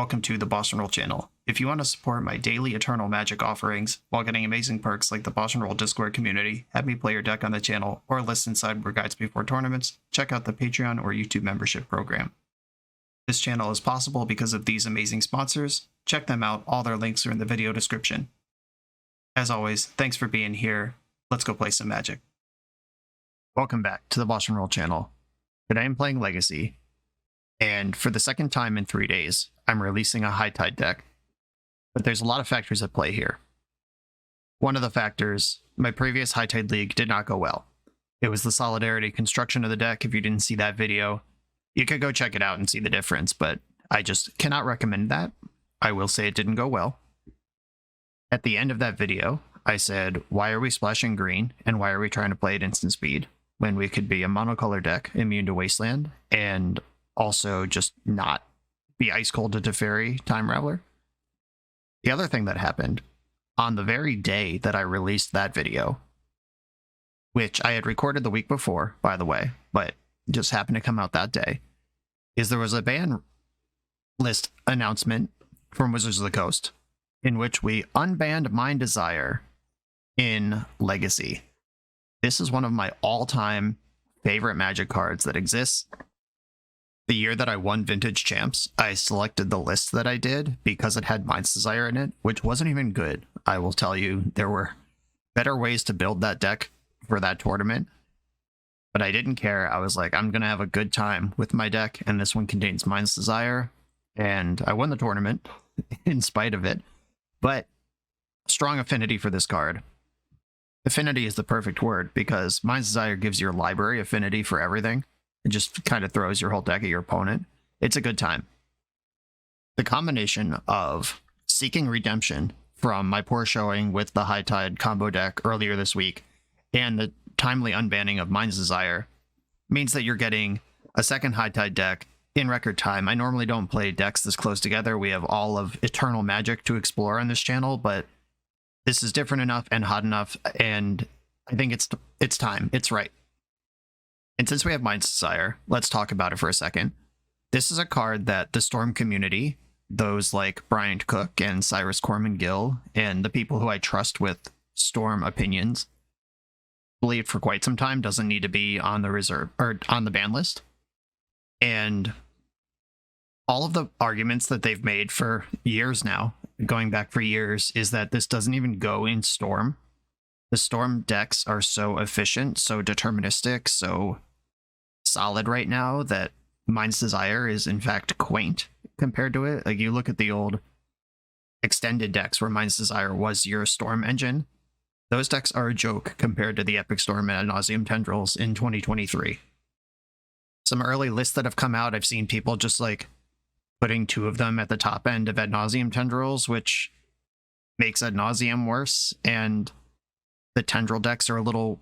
Welcome to the BoshNRoll channel. If you want to support my daily Eternal Magic offerings while getting amazing perks like the BoshNRoll Discord community, have me play your deck on the channel, or listen sideboard guides before tournaments, check out the Patreon or YouTube membership program. This channel is possible because of these amazing sponsors. Check them out, all their links are in the video description. As always, thanks for being here. Let's go play some Magic. Welcome back to the BoshNRoll channel. Today I'm playing Legacy, and for the second time in 3 days, I'm releasing a High Tide deck. But there's a lot of factors at play here. One of the factors, my previous High Tide League did not go well. It was the Solidarity construction of the deck. If you didn't see that video, you could go check it out and see the difference, but I just cannot recommend that. I will say it didn't go well. At the end of that video, I said, why are we splashing green, and why are we trying to play at instant speed when we could be a monocolor deck immune to Wasteland, and also just not be ice cold to Teferi Time Raveler? The other thing that happened, on the very day that I released that video, which I had recorded the week before, by the way, but just happened to come out that day, is there was a ban list announcement from Wizards of the Coast in which we unbanned Mind Desire in Legacy. This is one of my all-time favorite Magic cards that exists. The year that I won Vintage Champs, I selected the list that I did because it had Mind's Desire in it, which wasn't even good. I will tell you, there were better ways to build that deck for that tournament, but I didn't care. I was like, I'm going to have a good time with my deck, and this one contains Mind's Desire, and I won the tournament in spite of it. But strong affinity for this card. Affinity is the perfect word, because Mind's Desire gives your library affinity for everything. It just kind of throws your whole deck at your opponent. It's a good time. The combination of Seeking Redemption from my poor showing with the High Tide combo deck earlier this week and the timely unbanning of Mind's Desire means that you're getting a second High Tide deck in record time. I normally don't play decks this close together. We have all of Eternal Magic to explore on this channel, but this is different enough and hot enough, and I think it's time. It's right. And since we have Mind's Desire, let's talk about it for a second. This is a card that the Storm community, those like Bryant Cook and Cyrus Corman Gill, and the people who I trust with Storm opinions, believed for quite some time doesn't need to be on the reserve or on the ban list. And all of the arguments that they've made for years now, going back for years, is that this doesn't even go in Storm. The Storm decks are so efficient, so deterministic, so solid right now that Mind's Desire is in fact quaint compared to it. Like, you look at the old extended decks where Mind's Desire was your Storm engine. Those decks are a joke compared to the Epic Storm and Ad Nauseam Tendrils in 2023. Some early lists that have come out, I've seen people just like putting two of them at the top end of Ad Nauseam Tendrils, which makes Ad Nauseam worse, and the Tendril decks are a little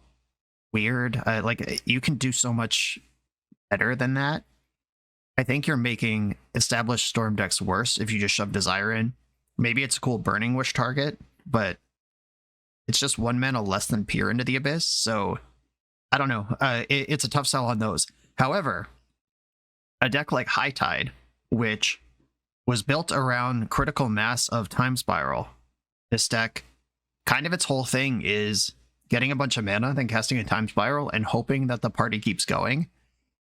weird. Like, you can do so much better than that. I think you're making established Storm decks worse if you just shove Desire in. Maybe it's a cool Burning Wish target, but it's just 1 mana less than Peer into the Abyss, so I don't know. It's a tough sell on those. However, a deck like High Tide, which was built around critical mass of Time Spiral, this deck, kind of its whole thing is getting a bunch of mana, then casting a Time Spiral, and hoping that the party keeps going.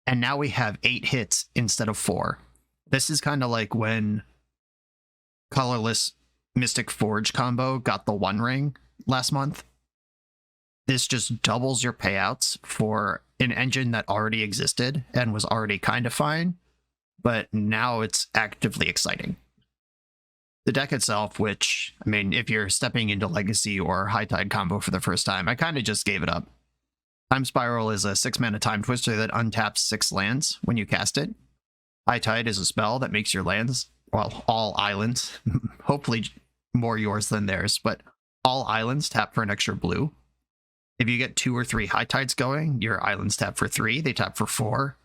And now we have 8 hits instead of 4. This is kind of like when Colorless Mystic Forge combo got the One Ring last month. This just doubles your payouts for an engine that already existed and was already kind of fine, but now it's actively exciting. The deck itself, which, I mean, if you're stepping into Legacy or High Tide combo for the first time, I kind of just gave it up. Time Spiral is a 6-mana Time Twister that untaps 6 lands when you cast it. High Tide is a spell that makes your lands, well, all islands, hopefully more yours than theirs, but all islands tap for an extra blue. If you get 2 or 3 High Tides going, your islands tap for 3, they tap for 4.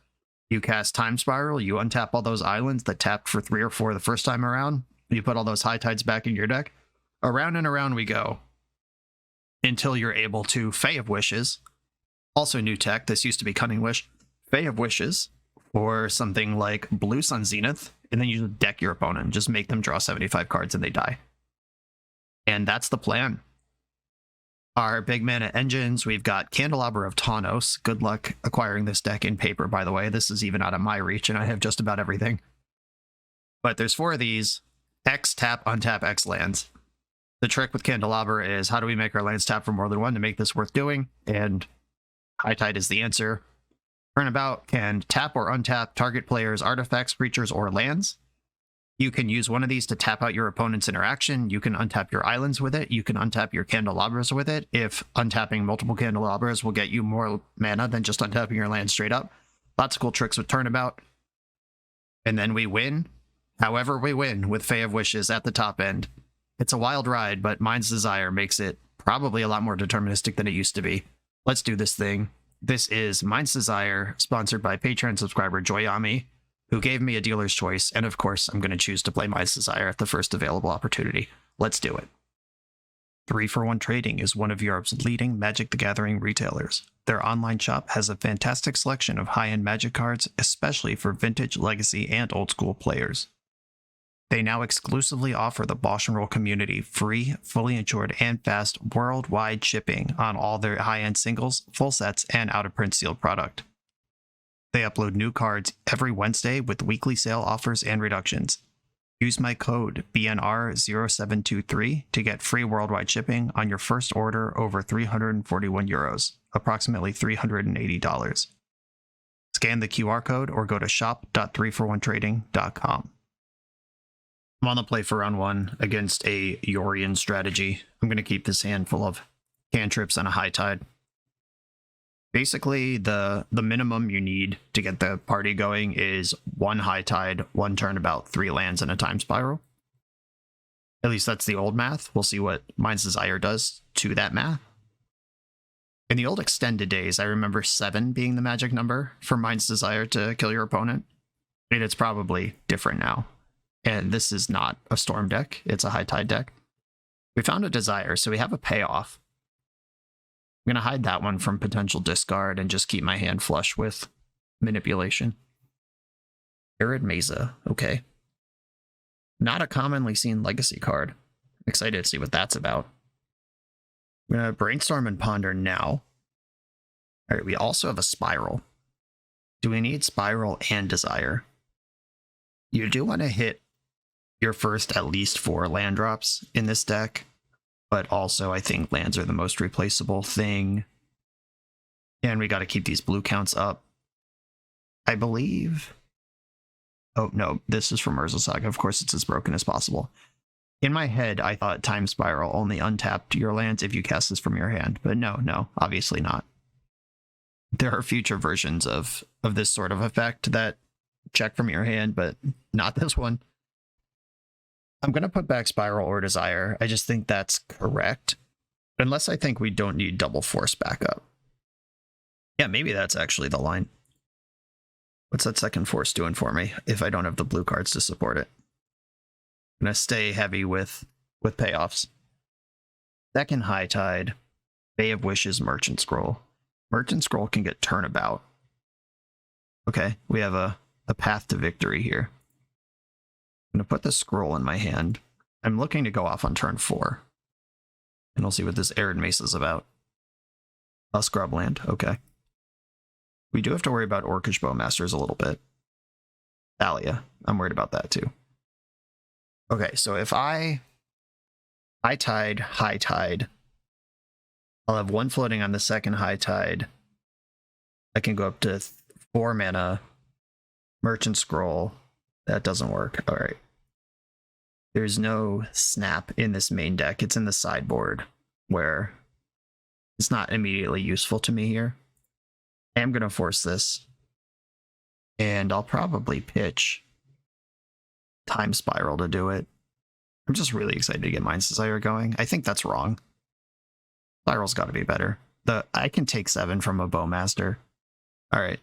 You cast Time Spiral, you untap all those islands that tapped for 3 or 4 the first time around. You put all those High Tides back in your deck. Around and around we go until you're able to Fae of Wishes. Also new tech, this used to be Cunning Wish. Fae of Wishes, or something like Blue Sun Zenith, and then you just deck your opponent, just make them draw 75 cards and they die. And that's the plan. Our big mana engines, we've got Candelabra of Tawnos. Good luck acquiring this deck in paper, by the way. This is even out of my reach, and I have just about everything. But there's 4 of these. X, tap, untap, X lands. The trick with Candelabra is how do we make our lands tap for more than 1 to make this worth doing? And High Tide is the answer. Turnabout can tap or untap target players' artifacts, creatures, or lands. You can use one of these to tap out your opponent's interaction. You can untap your islands with it. You can untap your Candelabras with it. If untapping multiple Candelabras will get you more mana than just untapping your land straight up. Lots of cool tricks with Turnabout. And then we win. However we win with Fae of Wishes at the top end. It's a wild ride, but Mind's Desire makes it probably a lot more deterministic than it used to be. Let's do this thing. This is Mind's Desire, sponsored by Patreon subscriber Joyami, who gave me a dealer's choice, and of course, I'm going to choose to play Mind's Desire at the first available opportunity. Let's do it. 3-for-1 Trading is one of Europe's leading Magic the Gathering retailers. Their online shop has a fantastic selection of high-end Magic cards, especially for vintage, legacy, and old-school players. They now exclusively offer the BoshNRoll community free, fully insured, and fast worldwide shipping on all their high-end singles, full sets, and out-of-print sealed product. They upload new cards every Wednesday with weekly sale offers and reductions. Use my code BNR0723 to get free worldwide shipping on your first order over €341, approximately $380. Scan the QR code or go to shop.3for1trading.com. I'm on the play for round 1 against a Yorion strategy. I'm going to keep this hand full of cantrips and a High Tide. Basically, the minimum you need to get the party going is 1 High Tide, 1 Turnabout, 3 lands, and a Time Spiral. At least that's the old math. We'll see what Mind's Desire does to that math. In the old extended days, I remember 7 being the magic number for Mind's Desire to kill your opponent. And it's probably different now. And this is not a Storm deck. It's a High Tide deck. We found a Desire, so we have a payoff. I'm going to hide that one from potential discard and just keep my hand flush with manipulation. Arid Mesa. Okay. Not a commonly seen legacy card. I'm excited to see what that's about. I'm going to brainstorm and ponder now. All right, we also have a Spiral. Do we need Spiral and Desire? You do want to hit your first at least 4 land drops in this deck, but also I think lands are the most replaceable thing. And we got to keep these blue counts up. I believe... Oh, no, this is from Urza Saga. Of course, it's as broken as possible. In my head, I thought Time Spiral only untapped your lands if you cast this from your hand, but no, obviously not. There are future versions of this sort of effect that check from your hand, but not this one. I'm going to put back Spiral or Desire. I just think that's correct. Unless I think we don't need double force backup. Yeah, maybe that's actually the line. What's that second force doing for me if I don't have the blue cards to support it? I'm going to stay heavy with payoffs. Second High Tide, Bay of Wishes, Merchant Scroll. Merchant Scroll can get Turnabout. Okay, we have a path to victory here. I'm going to put the scroll in my hand. I'm looking to go off on turn 4. And we'll see what this Arid Mesa is about. A Scrubland, okay. We do have to worry about Orcish Bowmasters a little bit. Thalia, I'm worried about that too. Okay, so if I High Tide, I'll have 1 floating on the second High Tide. I can go up to 4 mana. Merchant Scroll. That doesn't work. All right. There's no snap in this main deck. It's in the sideboard where it's not immediately useful to me here. I am going to force this. And I'll probably pitch Time Spiral to do it. I'm just really excited to get Mind's Desire going. I think that's wrong. Spiral's got to be better. I can take 7 from a Bowmaster. All right.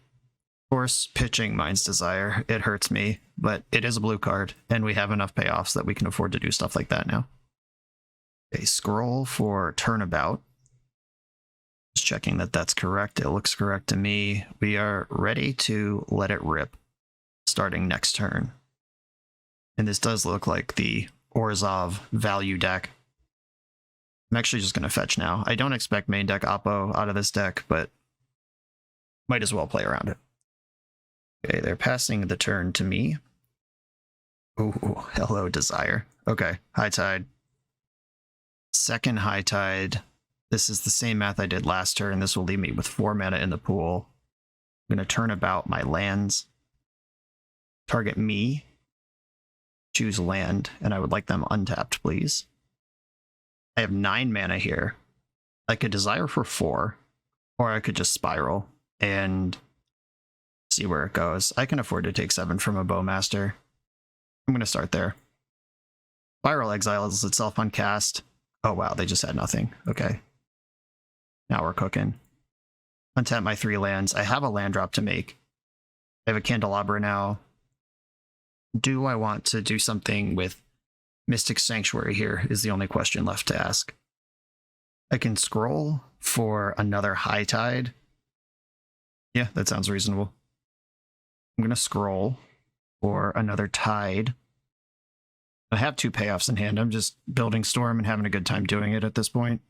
Of course, pitching Mind's Desire, it hurts me, but it is a blue card, and we have enough payoffs that we can afford to do stuff like that now. Okay, scroll for Turnabout. Just checking that that's correct. It looks correct to me. We are ready to let it rip, starting next turn. And this does look like the Orzhov value deck. I'm actually just going to fetch now. I don't expect main deck Oppo out of this deck, but might as well play around it. Okay, they're passing the turn to me. Ooh, hello, Desire. Okay, High Tide. Second High Tide. This is the same math I did last turn. This will leave me with 4 mana in the pool. I'm going to turn about my lands. Target me. Choose land, and I would like them untapped, please. I have 9 mana here. I could Desire for 4, or I could just Spiral and see where it goes. I can afford to take 7 from a Bowmaster. I'm going to start there. Spiral exiles itself uncast. Oh wow, they just had nothing. Okay. Now we're cooking. Untap my 3 lands. I have a land drop to make. I have a Candelabra now. Do I want to do something with Mystic Sanctuary here is the only question left to ask. I can scroll for another High Tide. Yeah, that sounds reasonable. I'm going to scroll for another Tide. I have 2 payoffs in hand. I'm just building Storm and having a good time doing it at this point.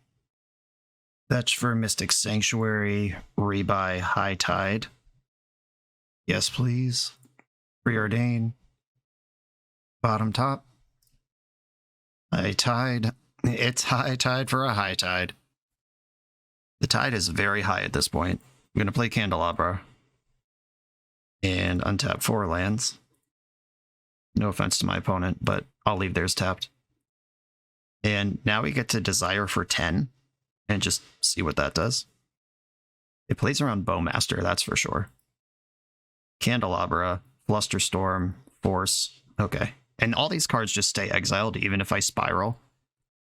Fetch for Mystic Sanctuary, rebuy High Tide. Yes, please. Preordain. Bottom top. High Tide. It's High Tide for a High Tide. The tide is very high at this point. I'm going to play Candelabra. And untap 4 lands. No offense to my opponent, but I'll leave theirs tapped. And now we get to Desire for 10. And just see what that does. It plays around Bowmaster, that's for sure. Candelabra, Flusterstorm, Force. Okay. And all these cards just stay exiled even if I Spiral.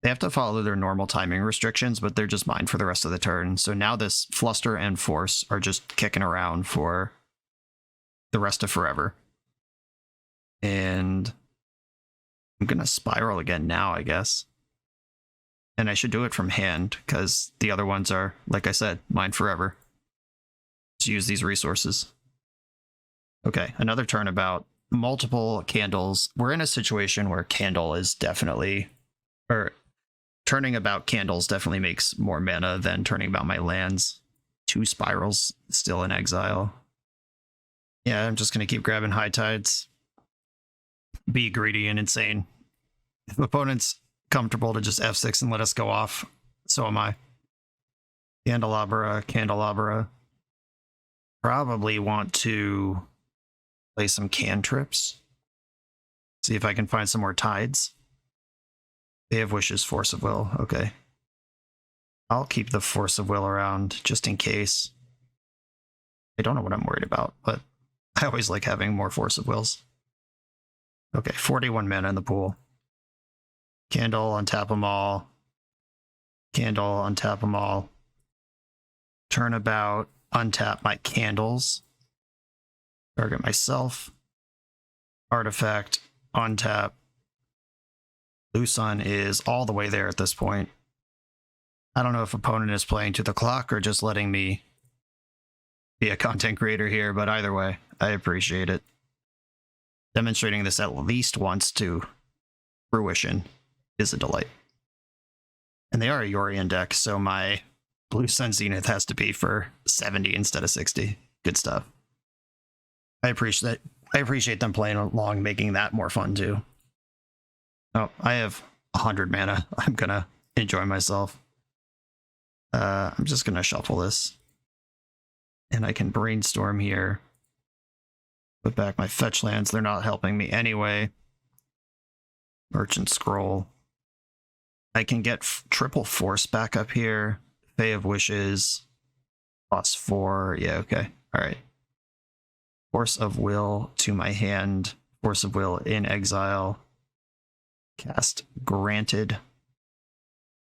They have to follow their normal timing restrictions, but they're just mine for the rest of the turn. So now this Fluster and Force are just kicking around for the rest of forever. And I'm going to Spiral again now, I guess. And I should do it from hand, because the other ones are, like I said, mine forever. Just use these resources. Okay, another turnabout. Multiple candles. We're in a situation where Candle is definitely... Or turning about candles definitely makes more mana than turning about my lands. 2 spirals still in exile. Yeah, I'm just going to keep grabbing High Tides. Be greedy and insane. If opponents... comfortable to just F6 and let us go off, so am I. Candelabra, Candelabra. Probably want to play some cantrips. See if I can find some more tides. They have Wishes, Force of Will. Okay. I'll keep the Force of Will around just in case. I don't know what I'm worried about, but I always like having more Force of Wills. Okay, 41 mana in the pool. Candle, untap them all. Candle, untap them all. Turnabout, untap my candles. Target myself. Artifact, untap. Blue Sun is all the way there at this point. I don't know if opponent is playing to the clock or just letting me be a content creator here, but either way, I appreciate it. Demonstrating this at least once to fruition is a delight. And they are a Yorion deck, so my Blue Sun Zenith has to be for 70 instead of 60. Good stuff. I appreciate them playing along, making that more fun too. Oh, I have 100 mana. I'm gonna enjoy myself. I'm just gonna shuffle this. And I can brainstorm here. Put back my fetch lands. They're not helping me anyway. Merchant Scroll. I can get triple Force back up here. Fae of Wishes. +4. Yeah, okay. Alright. Force of Will to my hand. Force of Will in exile. Cast granted.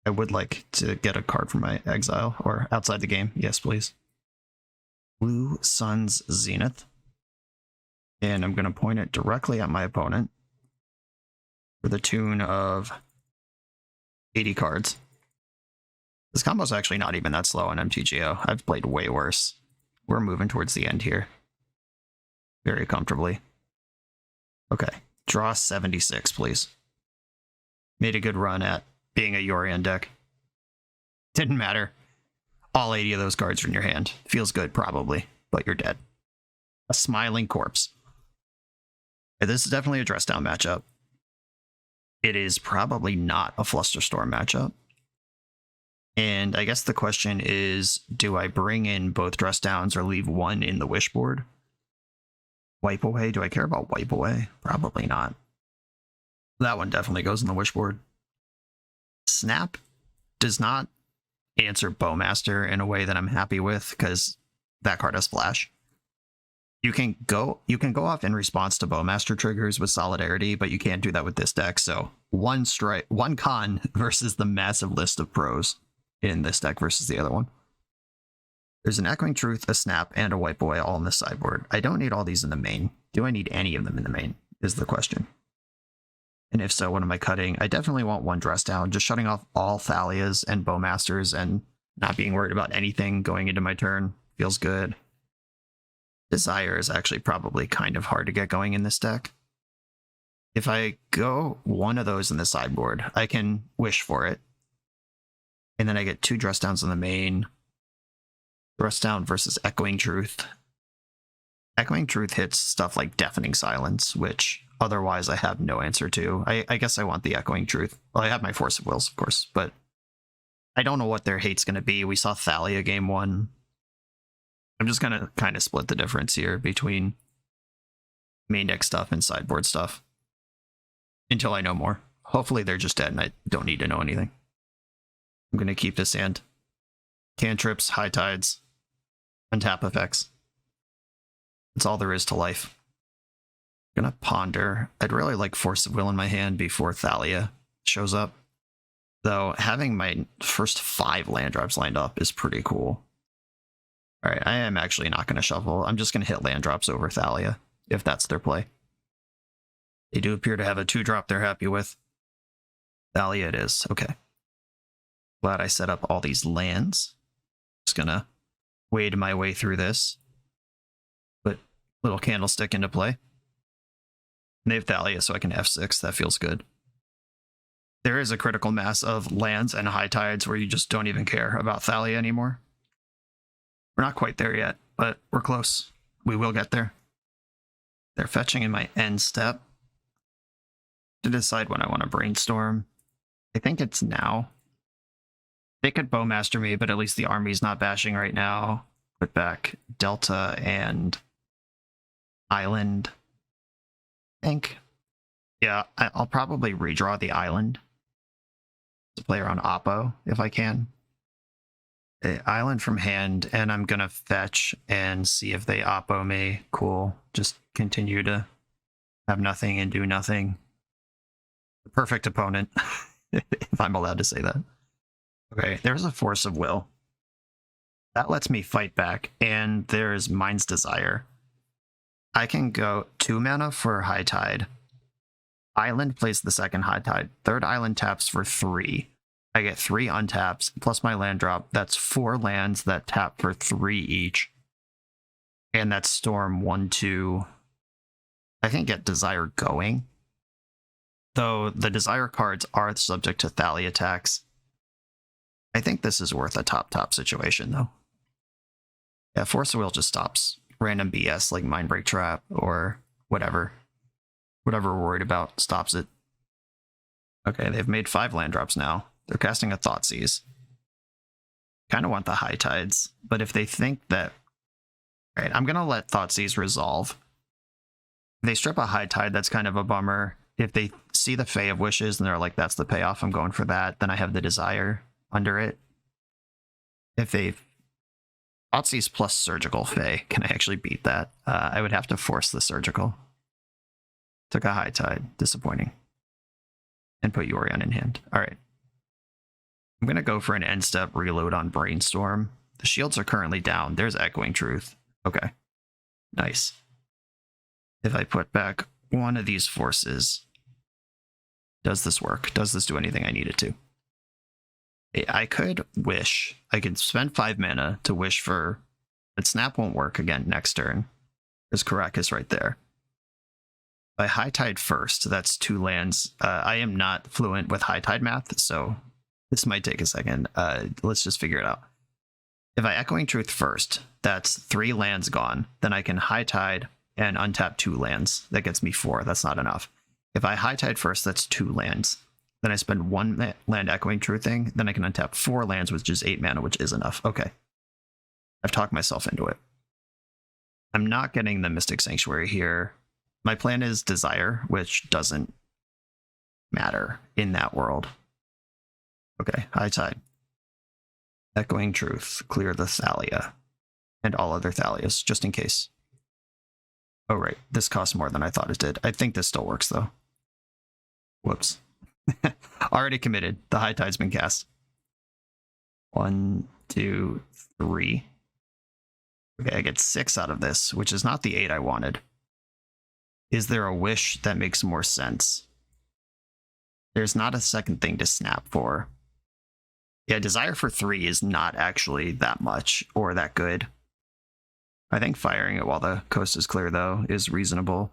I would like to get a card from my exile or outside the game. Yes, please. Blue Sun's Zenith. And I'm going to point it directly at my opponent for the tune of 80 cards. This combo's actually not even that slow on MTGO. I've played way worse. We're moving towards the end here. Very comfortably. Okay. Draw 76, please. Made a good run at being a Yorion deck. Didn't matter. All 80 of those cards are in your hand. Feels good, probably, but you're dead. A Smiling Corpse. This is definitely a dress down matchup. It is probably not a Flusterstorm matchup. And I guess the question is, do I bring in both dress downs or leave one in the wish board? Wipe away? Do I care about wipe away? Probably not. That one definitely goes in the wish board. Snap does not answer Bowmaster in a way that I'm happy with, because that card has flash. You can go off in response to Bowmaster triggers with Solidarity, but you can't do that with this deck. So one con versus the massive list of pros in this deck versus the other one. There's an Echoing Truth, a Snap, and a Wipe Away all in the sideboard. I don't need all these in the main. Do I need any of them in the main is the question. And if so, what am I cutting? I definitely want one dress down, just shutting off all Thalias and Bowmasters and not being worried about anything going into my turn. Feels good. Desire is actually probably kind of hard to get going in this deck. If I go one of those in the sideboard, I can wish for it. And then I get 2 dress downs in the main. Dress down versus Echoing Truth. Echoing Truth hits stuff like Deafening Silence, which otherwise I have no answer to. I guess I want the Echoing Truth. Well, I have my Force of Wills, of course, but I don't know what their hate's going to be. We saw Thalia game 1. I'm just going to kind of split the difference here between main deck stuff and sideboard stuff until I know more. Hopefully they're just dead and I don't need to know anything. I'm going to keep this hand. Cantrips, High Tides, untap effects. That's all there is to life. I'm going to ponder. I'd really like Force of Will in my hand before Thalia shows up. Though having my first 5 land drops lined up is pretty cool. Alright, I am actually not going to shuffle. I'm just going to hit land drops over Thalia, if that's their play. They do appear to have a 2-drop they're happy with. Thalia it is. Okay. Glad I set up all these lands. Just going to wade my way through this. Put little Candlestick into play. And they have Thalia, so I can F6. That feels good. There is a critical mass of lands and High Tides where you just don't even care about Thalia anymore. We're not quite there yet, but we're close. We will get there. They're fetching in my end step. To decide when I want to brainstorm. I think it's now. They could Bowmaster me, but at least the army's not bashing right now. Put back Delta and Island. I think. Yeah, I'll probably redraw the Island to play around Oppo if I can. Island from hand, and I'm gonna fetch and see if they oppo me. Cool. Just continue to have nothing and do nothing. The perfect opponent, if I'm allowed to say that. Okay, there's a Force of Will. That lets me fight back, and there's Mind's Desire. I can go 2 mana for High Tide. Island plays the second High Tide. Third Island taps for 3. I get 3 untaps, plus my land drop. That's 4 lands that tap for 3 each. And that's Storm 1, 2. I can get Desire going. Though the Desire cards are subject to Thalia attacks. I think this is worth a top situation, though. Yeah, Force of Will just stops random BS like Mindbreak Trap or whatever. Whatever we're worried about stops it. Okay, they've made 5 land drops now. They're casting a Thoughtseize. Kind of want the High Tides, but if they think that... Alright, I'm going to let Thoughtseize resolve. If they strip a High Tide, that's kind of a bummer. If they see the Fae of Wishes and they're like, that's the payoff, I'm going for that, then I have the Desire under it. If they... Thoughtseize plus Surgical Fae, can I actually beat that? I would have to force the Surgical. Took a High Tide, disappointing. And put Yorion in hand. Alright. I'm going to go for an end step reload on Brainstorm. The shields are currently down. There's Echoing Truth. Okay. Nice. If I put back one of these forces, does this work? Does this do anything I need it to? I could wish. I could spend 5 mana to wish for... But Snap won't work again next turn. There's Caracas right there. I high tide first, that's 2 lands. I am not fluent with high tide math, so this might take a second. Let's just figure it out. If I Echoing Truth first, that's 3 lands gone. Then I can high tide and untap 2 lands. That gets me 4. That's not enough. If I high tide first, that's 2 lands. Then I spend 1 land Echoing Truthing. Then I can untap 4 lands, which is 8 mana, which is enough. Okay. I've talked myself into it. I'm not getting the Mystic Sanctuary here. My plan is Desire, which doesn't matter in that world. Okay, high tide. Echoing Truth, clear the Thalia, and all other Thalias, just in case. Oh, right, this costs more than I thought it did. I think this still works, though. Whoops. Already committed. The high tide's been cast. 1, 2, 3. Okay, I get 6 out of this, which is not the 8 I wanted. Is there a wish that makes more sense? There's not a second thing to snap for. Yeah, Desire for 3 is not actually that much or that good. I think firing it while the coast is clear, though, is reasonable.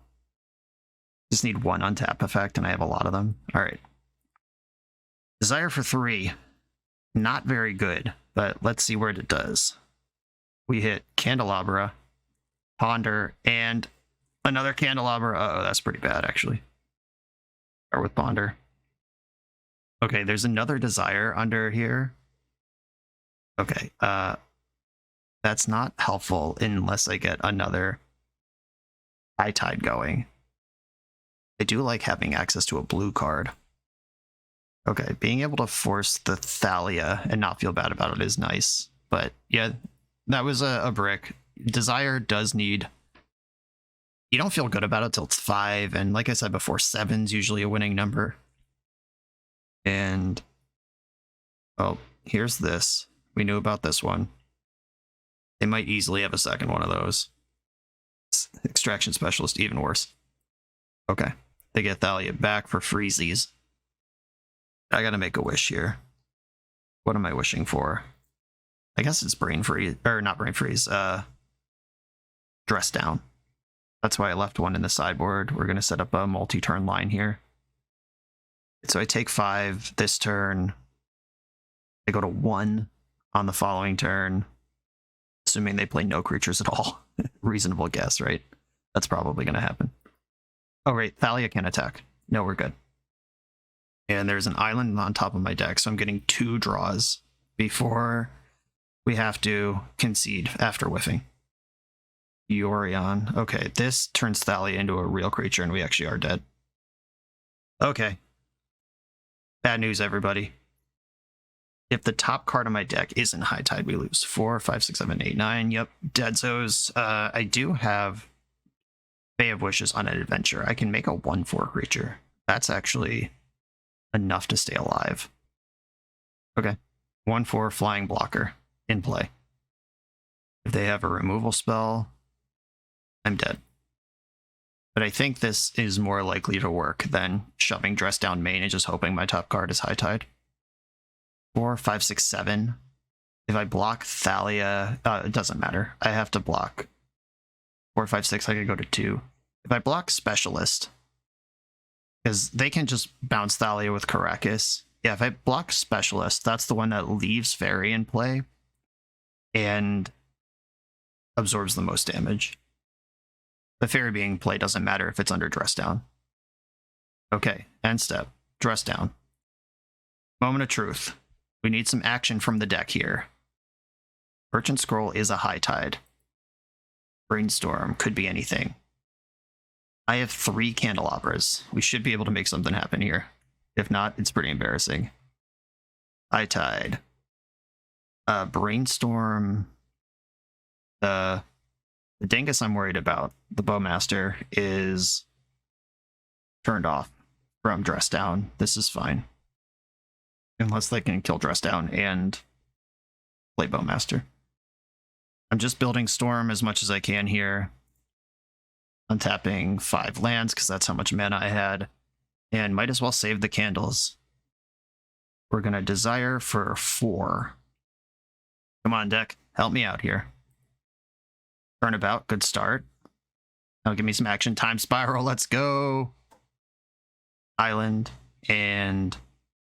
Just need 1 untap effect, and I have a lot of them. All right. Desire for 3, not very good, but let's see what it does. We hit Candelabra, Ponder, and another Candelabra. Uh-oh, that's pretty bad, actually. Start with Ponder. Okay, there's another Desire under here. Okay, that's not helpful unless I get another High Tide going. I do like having access to a blue card. Okay, being able to force the Thalia and not feel bad about it is nice. But yeah, that was a brick. Desire does need... You don't feel good about it till it's 5, and like I said before, 7's usually a winning number. And... oh, here's this. We knew about this one. They might easily have a second one of those. Extraction Specialist, even worse. Okay. They get Thalia back for freezies. I gotta make a wish here. What am I wishing for? I guess it's Brain Freeze, or not Brain Freeze, Dress Down. That's why I left one in the sideboard. We're gonna set up a multi-turn line here. So I take 5 this turn. I go to 1 on the following turn, assuming they play no creatures at all. Reasonable guess, right? That's probably gonna happen. Oh, right, Thalia can attack. No, we're good. And there's an island on top of my deck, so I'm getting 2 draws before we have to concede after whiffing. Yorion. Okay, this turns Thalia into a real creature, and we actually are dead. Okay. Bad news, everybody. If the top card on my deck isn't High Tide, we lose. 4, 5, 6, 7, 8, 9. Yep, Deadzos. I do have Bay of Wishes on an adventure. I can make a 1/4 creature. That's actually enough to stay alive. Okay. 1/4 flying blocker in play. If they have a removal spell, I'm dead. But I think this is more likely to work than shoving Dress Down main and just hoping my top card is High Tide. 4, 5, 6, 7. If I block Thalia, it doesn't matter. I have to block 4, 5, 6. I could go to 2. If I block Specialist, because they can just bounce Thalia with Karakas. Yeah, if I block Specialist, that's the one that leaves Fairy in play and absorbs the most damage. The Fairy being play doesn't matter if it's under Dress Down. Okay, end step. Dress Down. Moment of Truth. We need some action from the deck here. Merchant Scroll is a High Tide. Brainstorm could be anything. I have 3 Candelabras. We should be able to make something happen here. If not, it's pretty embarrassing. High Tide. Brainstorm. The Dingus I'm worried about, the Bowmaster, is turned off from Dress Down. This is fine. Unless they can kill Dress Down and play Bowmaster. I'm just building Storm as much as I can here. Untapping 5 lands, because that's how much mana I had. And might as well save the candles. We're going to Desire for 4. Come on, deck. Help me out here. Turnabout, good start. Oh, give me some action. Time Spiral, let's go. Island, and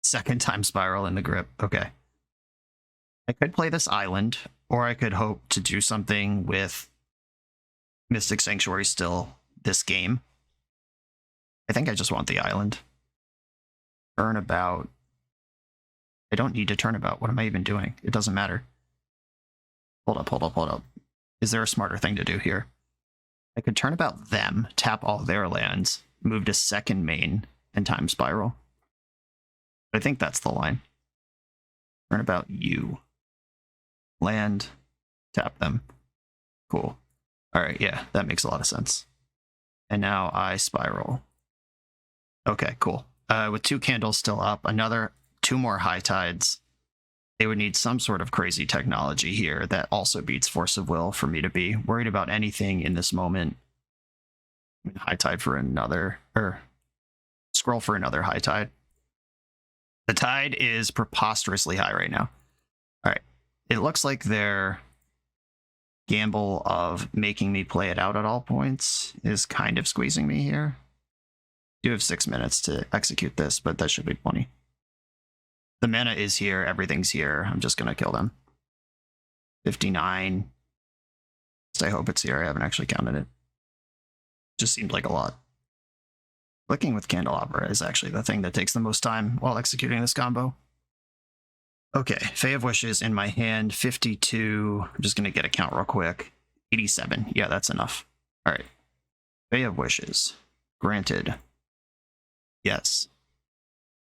second Time Spiral in the grip. Okay. I could play this island, or I could hope to do something with Mystic Sanctuary still this game. I think I just want the island. Turnabout. I don't need to turnabout. What am I even doing? It doesn't matter. Hold up. Is there a smarter thing to do here? I could turnabout them, tap all their lands, move to second main, and Time Spiral. I think that's the line. Turnabout you. Land, tap them. Cool. Alright, yeah, that makes a lot of sense. And now I spiral. Okay, cool. With 2 candles still up, two more high tides. They would need some sort of crazy technology here that also beats Force of Will for me to be worried about anything in this moment. High tide for another, or scroll for another high tide. The tide is preposterously high right now. All right. It looks like their gamble of making me play it out at all points is kind of squeezing me here. I do have 6 minutes to execute this, but that should be plenty. The mana is here. Everything's here. I'm just going to kill them. 59. I hope it's here. I haven't actually counted it. Just seemed like a lot. Clicking with Candelabra is actually the thing that takes the most time while executing this combo. Okay, Fae of Wishes in my hand, 52. I'm just going to get a count real quick. 87. Yeah, that's enough. All right. Fae of Wishes. Granted. Yes.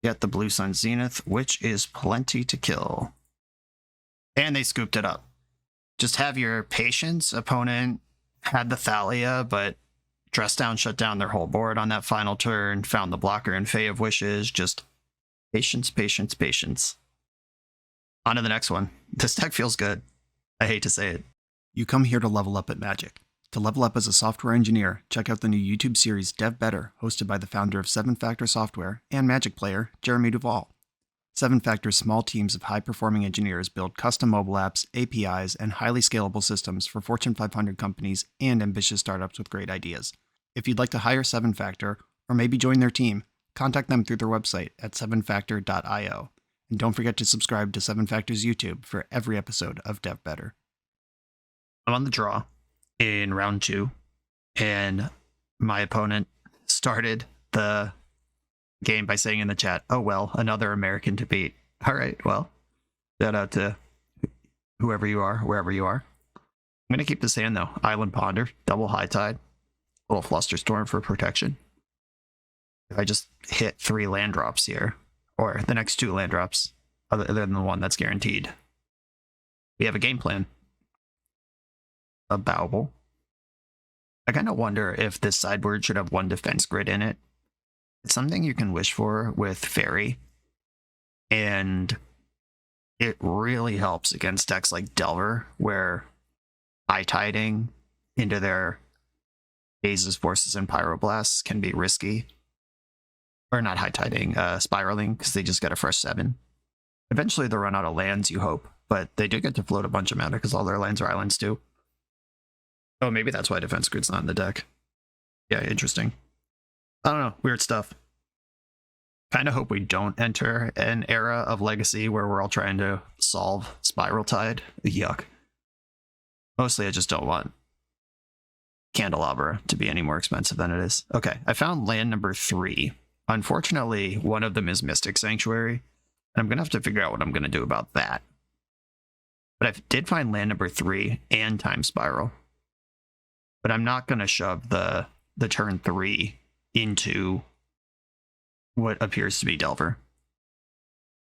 Get the Blue Sun Zenith, which is plenty to kill. And they scooped it up. Just have your patience. Opponent had the Thalia, but Dress Down shut down their whole board on that final turn, found the blocker in Fae of Wishes. Just patience. On to the next one. This deck feels good. I hate to say it. You come here to level up at Magic. To level up as a software engineer, check out the new YouTube series Dev Better, hosted by the founder of 7 Factor Software and Magic player, Jeremy Duvall. 7 Factor's small teams of high-performing engineers build custom mobile apps, APIs, and highly scalable systems for Fortune 500 companies and ambitious startups with great ideas. If you'd like to hire 7 Factor, or maybe join their team, contact them through their website at 7factor.io. And don't forget to subscribe to 7 Factor's YouTube for every episode of Dev Better. I'm on the draw in round 2, and my opponent started the game by saying in the chat, "Oh well, another American to beat." All right, well, shout out to whoever you are, wherever you are. I'm gonna keep this hand though. Island Ponder, double high tide, little Flusterstorm for protection. If I just hit 3 land drops here, or the next 2 land drops, other than the one that's guaranteed, we have a game plan. A Bauble. I kind of wonder if this sideboard should have 1 defense grid in it. It's something you can wish for with Fairy, and it really helps against decks like Delver, where high-tiding into their Phases, Forces, and Pyroblasts can be risky. Or not high-tiding, spiraling, because they just get a fresh 7. Eventually they'll run out of lands, you hope, but they do get to float a bunch of mana because all their lands are islands too. Oh, maybe that's why defense grid's not in the deck. Yeah, interesting. I don't know, weird stuff. Kind of hope we don't enter an era of Legacy where we're all trying to solve Spiral Tide. Yuck. Mostly I just don't want Candelabra to be any more expensive than it is. Okay, I found land number 3. Unfortunately, one of them is Mystic Sanctuary, and I'm going to have to figure out what I'm going to do about that. But I did find land number 3 and Time Spiral. But I'm not going to shove the turn 3 into what appears to be Delver.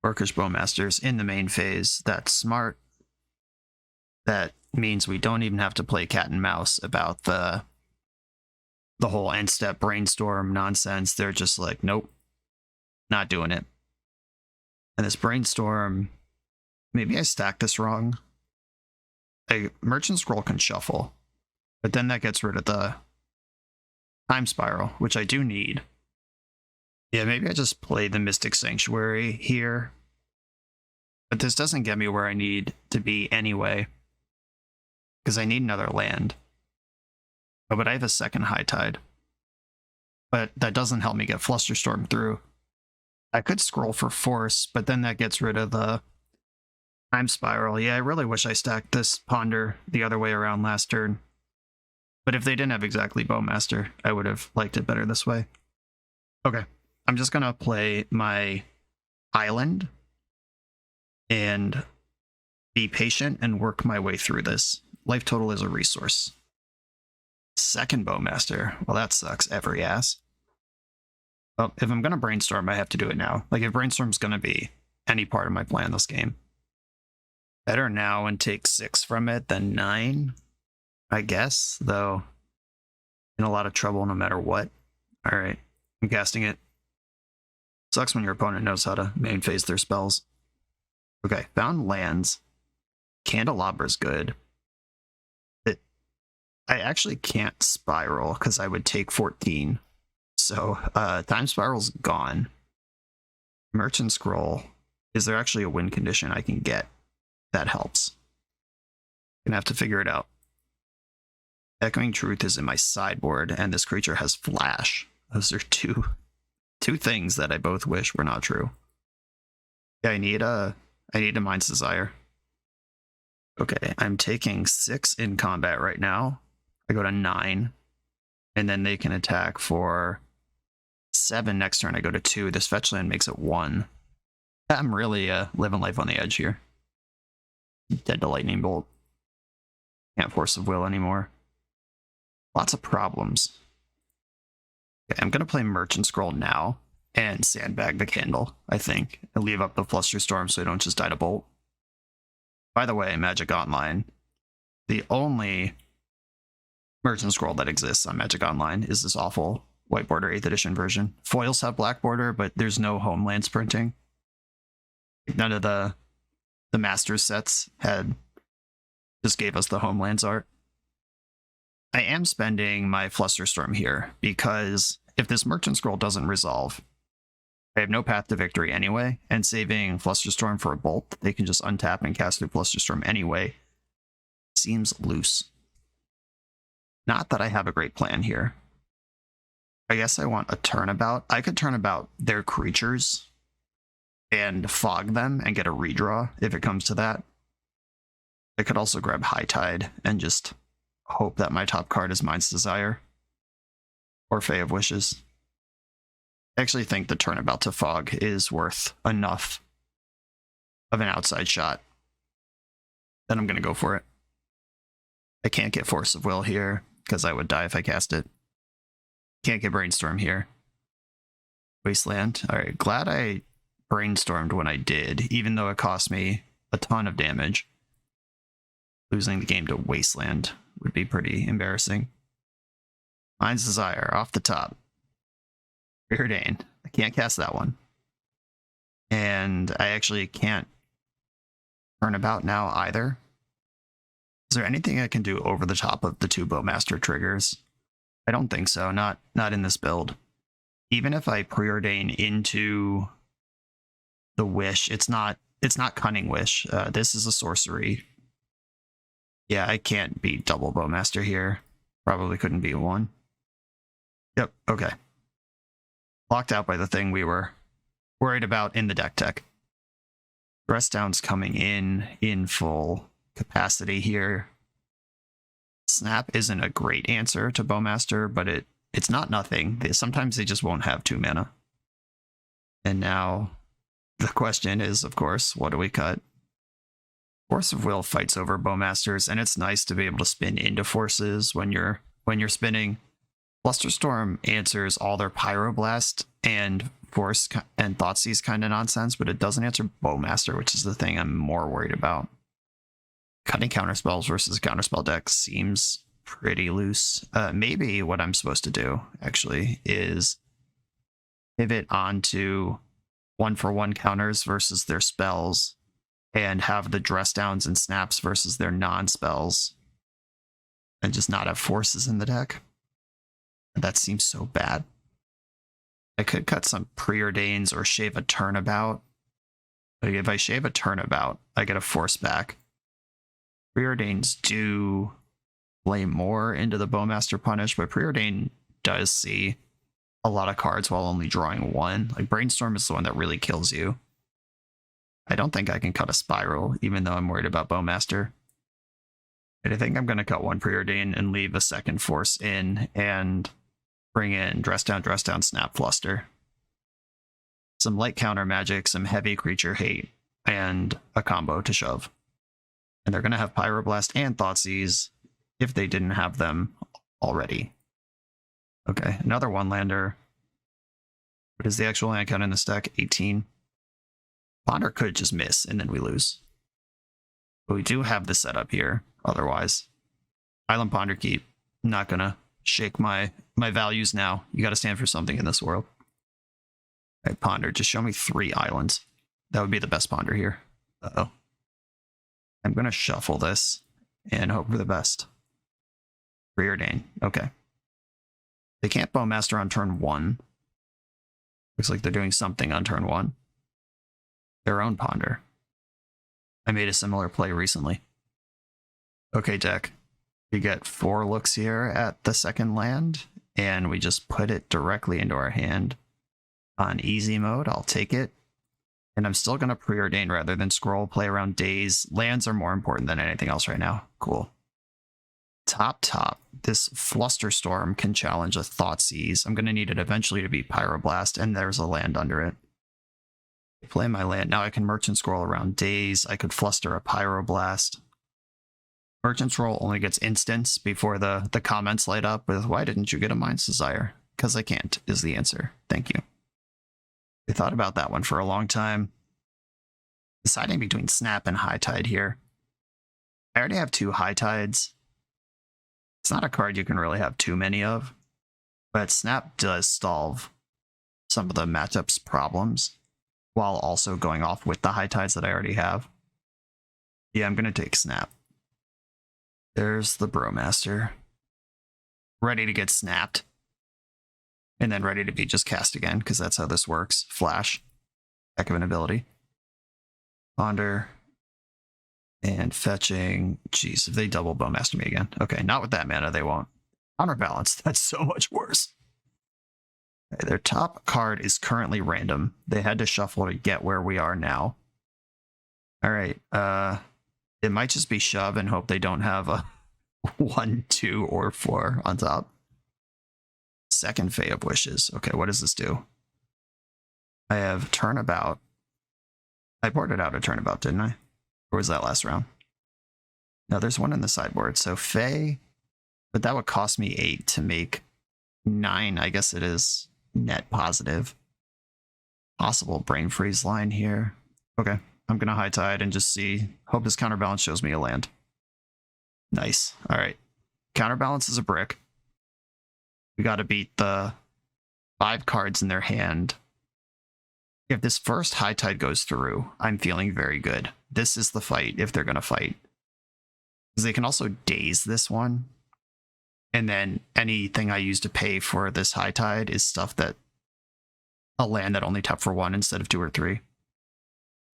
Orcish Bowmasters in the main phase. That's smart. That means we don't even have to play cat and mouse about the whole end step brainstorm nonsense. They're just like, nope, not doing it. And this brainstorm, maybe I stacked this wrong. A Merchant Scroll can shuffle, but then that gets rid of the Time Spiral, which I do need. Yeah, maybe I just play the Mystic Sanctuary here. But this doesn't get me where I need to be anyway, because I need another land. Oh, but I have a second High Tide. But that doesn't help me get Flusterstorm through. I could scroll for Force, but then that gets rid of the Time Spiral. Yeah, I really wish I stacked this Ponder the other way around last turn. But if they didn't have exactly Bowmaster, I would have liked it better this way. Okay, I'm just going to play my Island and be patient and work my way through this. Life total is a resource. Second Bowmaster. Well, that sucks every ass. Well, if I'm going to Brainstorm, I have to do it now. Like, if Brainstorm's going to be any part of my plan this game, better now and take 6 from it than 9, I guess, though in a lot of trouble no matter what. All right, I'm casting it. Sucks when your opponent knows how to main phase their spells. Okay, found lands. Candelabra's good. I actually can't Spiral because I would take 14. So Time Spiral's gone. Merchant Scroll. Is there actually a win condition I can get that helps? Gonna have to figure it out. Echoing Truth is in my sideboard, and this creature has Flash. Those are two things that I both wish were not true. Yeah, I need a Mind's Desire. Okay, I'm taking 6 in combat right now. I go to 9, and then they can attack for 7 next turn. I go to 2. This fetch land makes it 1. I'm really living life on the edge here. Dead to Lightning Bolt. Can't Force of Will anymore. Lots of problems. Okay, I'm going to play Merchant Scroll now and sandbag the Candle, I think, and leave up the Flusterstorm so I don't just die to Bolt. By the way, Magic Online, the only Merchant Scroll that exists on Magic Online is this awful white border 8th edition version. Foils have black border, but there's no homelands printing. None of the Masters sets just gave us the homelands art. I am spending my Flusterstorm here because if this Merchant Scroll doesn't resolve, I have no path to victory anyway, and saving Flusterstorm for a bolt they can just untap and cast through Flusterstorm anyway seems loose. Not that I have a great plan here. I guess I want a turnabout. I could turnabout their creatures and fog them and get a redraw if it comes to that. I could also grab High Tide and just hope that my top card is Mind's Desire or Fae of Wishes. I actually think the turnabout to fog is worth enough of an outside shot. Then I'm going to go for it. I can't get Force of Will here because I would die if I cast it. Can't get Brainstorm here. Wasteland. All right, glad I Brainstormed when I did, even though it cost me a ton of damage. Losing the game to Wasteland would be pretty embarrassing. Mind's Desire, off the top. Preordained. I can't cast that one. And I actually can't Turnabout now either. Is there anything I can do over the top of the 2 Bowmaster triggers? I don't think so, not in this build. Even if I preordain into the Wish, it's not Cunning Wish. This is a sorcery. Yeah, I can't beat double Bowmaster here. Probably couldn't beat 1. Yep, okay. Locked out by the thing we were worried about in the deck tech. Dress Down's coming in full capacity here. Snap isn't a great answer to Bowmaster, but it's not nothing. Sometimes they just won't have 2 mana. And now the question is, of course, what do we cut? Force of Will fights over Bowmasters, and it's nice to be able to spin into forces when you're spinning. Flusterstorm answers all their Pyroblast and Force and Thoughtseize kind of nonsense, but it doesn't answer Bowmaster, which is the thing I'm more worried about. Cutting counterspells versus counterspell deck seems pretty loose. Maybe what I'm supposed to do, actually, is pivot onto 1-for-1 counters versus their spells, and have the Dress Downs and Snaps versus their non-spells, and just not have forces in the deck. That seems so bad. I could cut some Preordains or shave a Turnabout. Like if I shave a Turnabout, I get a Force back. Preordains do play more into the Bowmaster Punish, but Preordain does see a lot of cards while only drawing one. Like Brainstorm is the one that really kills you. I don't think I can cut a Spiral, even though I'm worried about Bowmaster. And I think I'm going to cut one Preordain and leave a second Force in and bring in Dress Down, Snap, Fluster. Some light counter magic, some heavy creature hate, and a combo to shove. And they're going to have Pyroblast and Thoughtseize if they didn't have them already. Okay, another one-lander. What is the actual land count in this deck? 18. Ponder could just miss, and then we lose. But we do have the setup here, otherwise. Island Ponder Keep. Not going to shake my values now. You got to stand for something in this world. All right, Ponder, just show me 3 islands. That would be the best Ponder here. Uh-oh. I'm going to shuffle this and hope for the best. Preordain. Okay. They can't Bowmaster on turn 1. Looks like they're doing something on turn 1. Their own Ponder. I made a similar play recently. Okay, deck. We get 4 looks here at the second land, and we just put it directly into our hand. On easy mode, I'll take it. And I'm still going to Preordain rather than scroll, play around days. Lands are more important than anything else right now. Cool. Top. This Flusterstorm can challenge a Thoughtseize. I'm going to need it eventually to beat Pyroblast, and there's a land under it. Play my land. Now I can Merchant Scroll around days. I could Fluster a Pyroblast. Merchant Scroll only gets instants before the comments light up with, why didn't you get a Mind's Desire? Because I can't, is the answer. Thank you. I thought about that one for a long time. Deciding between Snap and High Tide here. I already have 2 High Tides. It's not a card you can really have too many of, but Snap does solve some of the matchups problems while also going off with the High Tides that I already have. Yeah, I'm going to take Snap. There's the Brewmaster. Ready to get snapped. And then ready to be just cast again, because that's how this works. Flash. Heck of an ability. Ponder. And fetching. Jeez, if they double Bowmaster me again. Okay, not with that mana, they won't. Counterbalance, that's so much worse. Okay, their top card is currently random. They had to shuffle to get where we are now. Alright, it might just be shove and hope they don't have a 1, 2, or 4 on top. Second Fae of Wishes. Okay, what does this do? I have Turnabout. I boarded out a Turnabout, didn't I? Or was that last round? No, there's one in the sideboard. So Fae, but that would cost me 8 to make 9. I guess it is net positive. Possible Brain Freeze line here. Okay, I'm going to High Tide and just see. Hope this Counterbalance shows me a land. Nice. All right. Counterbalance is a brick. We got to beat the 5 cards in their hand. If this first High Tide goes through, I'm feeling very good. This is the fight if they're going to fight. Because they can also daze this one. And then anything I use to pay for this High Tide is stuff that... a land that only tap for 1 instead of 2 or 3.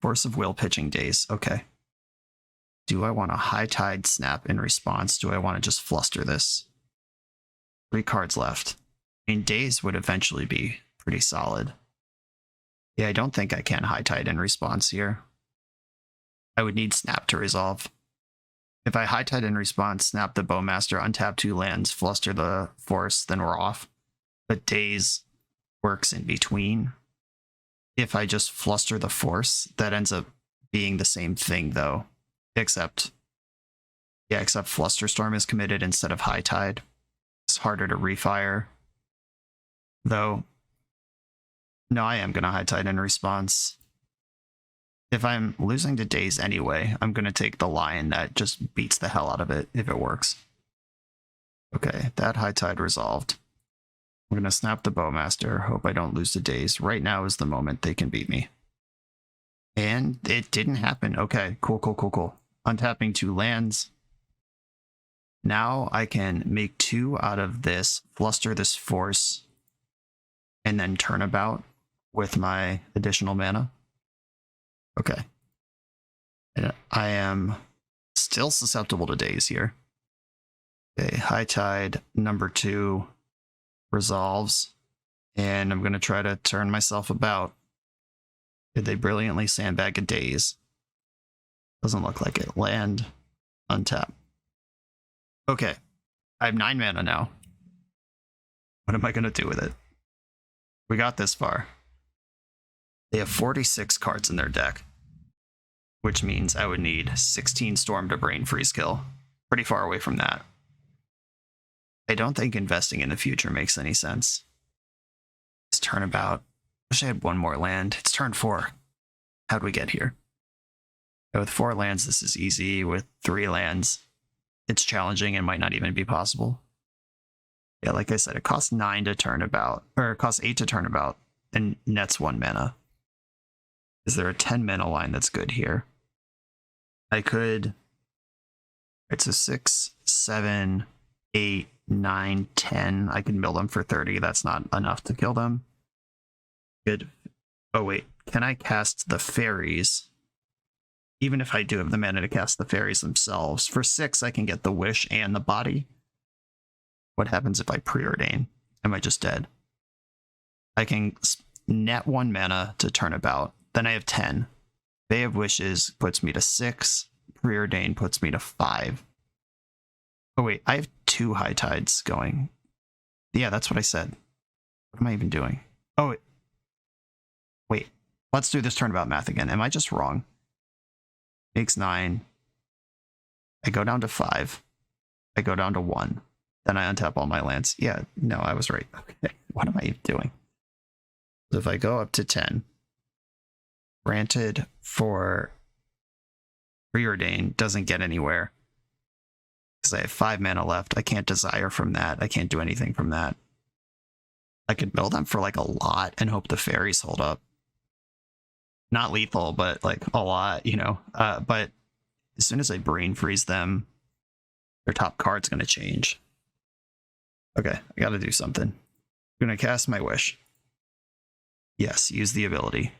Force of Will pitching daze. Okay. Do I want a High Tide Snap in response? Do I want to just fluster this? 3 cards left. I mean, daze would eventually be pretty solid. Yeah, I don't think I can High Tide in response here. I would need Snap to resolve. If I High Tide in response, Snap the Bowmaster, untap 2 lands, fluster the Force, then we're off. But daze works in between. If I just fluster the Force, that ends up being the same thing though. Except Flusterstorm is committed instead of High Tide. It's harder to refire. Though, no, I am going to High Tide in response. If I'm losing to daze anyway, I'm going to take the Lion that just beats the hell out of it if it works. Okay, that High Tide resolved. I'm going to snap the Bowmaster. Hope I don't lose to daze. Right now is the moment they can beat me. And it didn't happen. Okay, cool. Untapping 2 lands. Now I can make 2 out of this, fluster this Force, and then Turnabout with my additional mana. Okay. And I am still susceptible to daze here. Okay, High Tide number 2 resolves, and I'm going to try to turn myself about. Did they brilliantly sandbag a daze? Doesn't look like it. Land, untap. Okay, I have 9 mana now. What am I going to do with it? We got this far. They have 46 cards in their deck, which means I would need 16 Storm to Brain Freeze kill. Pretty far away from that. I don't think investing in the future makes any sense. It's turnabout. Wish I had one more land. It's turn 4. How'd we get here? With 4 lands, this is easy. With 3 lands, it's challenging and might not even be possible. Yeah, like I said, it costs 9 to turnabout, or it costs 8 to turnabout, and nets 1 mana. Is there a 10 mana line that's good here? I could. It's a 6, 7, 8, 9, 10. I can mill them for 30. That's not enough to kill them. Good. Oh, wait. Can I cast the fairies? Even if I do have the mana to cast the fairies themselves. For 6, I can get the wish and the body. What happens if I preordain? Am I just dead? I can net 1 mana to turnabout. Then I have 10. Bay of Wishes puts me to 6. Preordain puts me to 5. Oh, wait. I have 2 High Tides going. Yeah, that's what I said. What am I even doing? Oh, wait. Let's do this turnabout math again. Am I just wrong? Makes 9. I go down to 5. I go down to 1. Then I untap all my lands. Yeah, no, I was right. Okay. What am I even doing? So if I go up to 10, granted for Preordain doesn't get anywhere. Because I have 5 mana left. I can't desire from that. I can't do anything from that. I could build them for like a lot and hope the fairies hold up. Not lethal, but like a lot, you know. But as soon as I brain freeze them, their top card's going to change. Okay, I got to do something. I'm going to cast my wish. Yes, use the ability.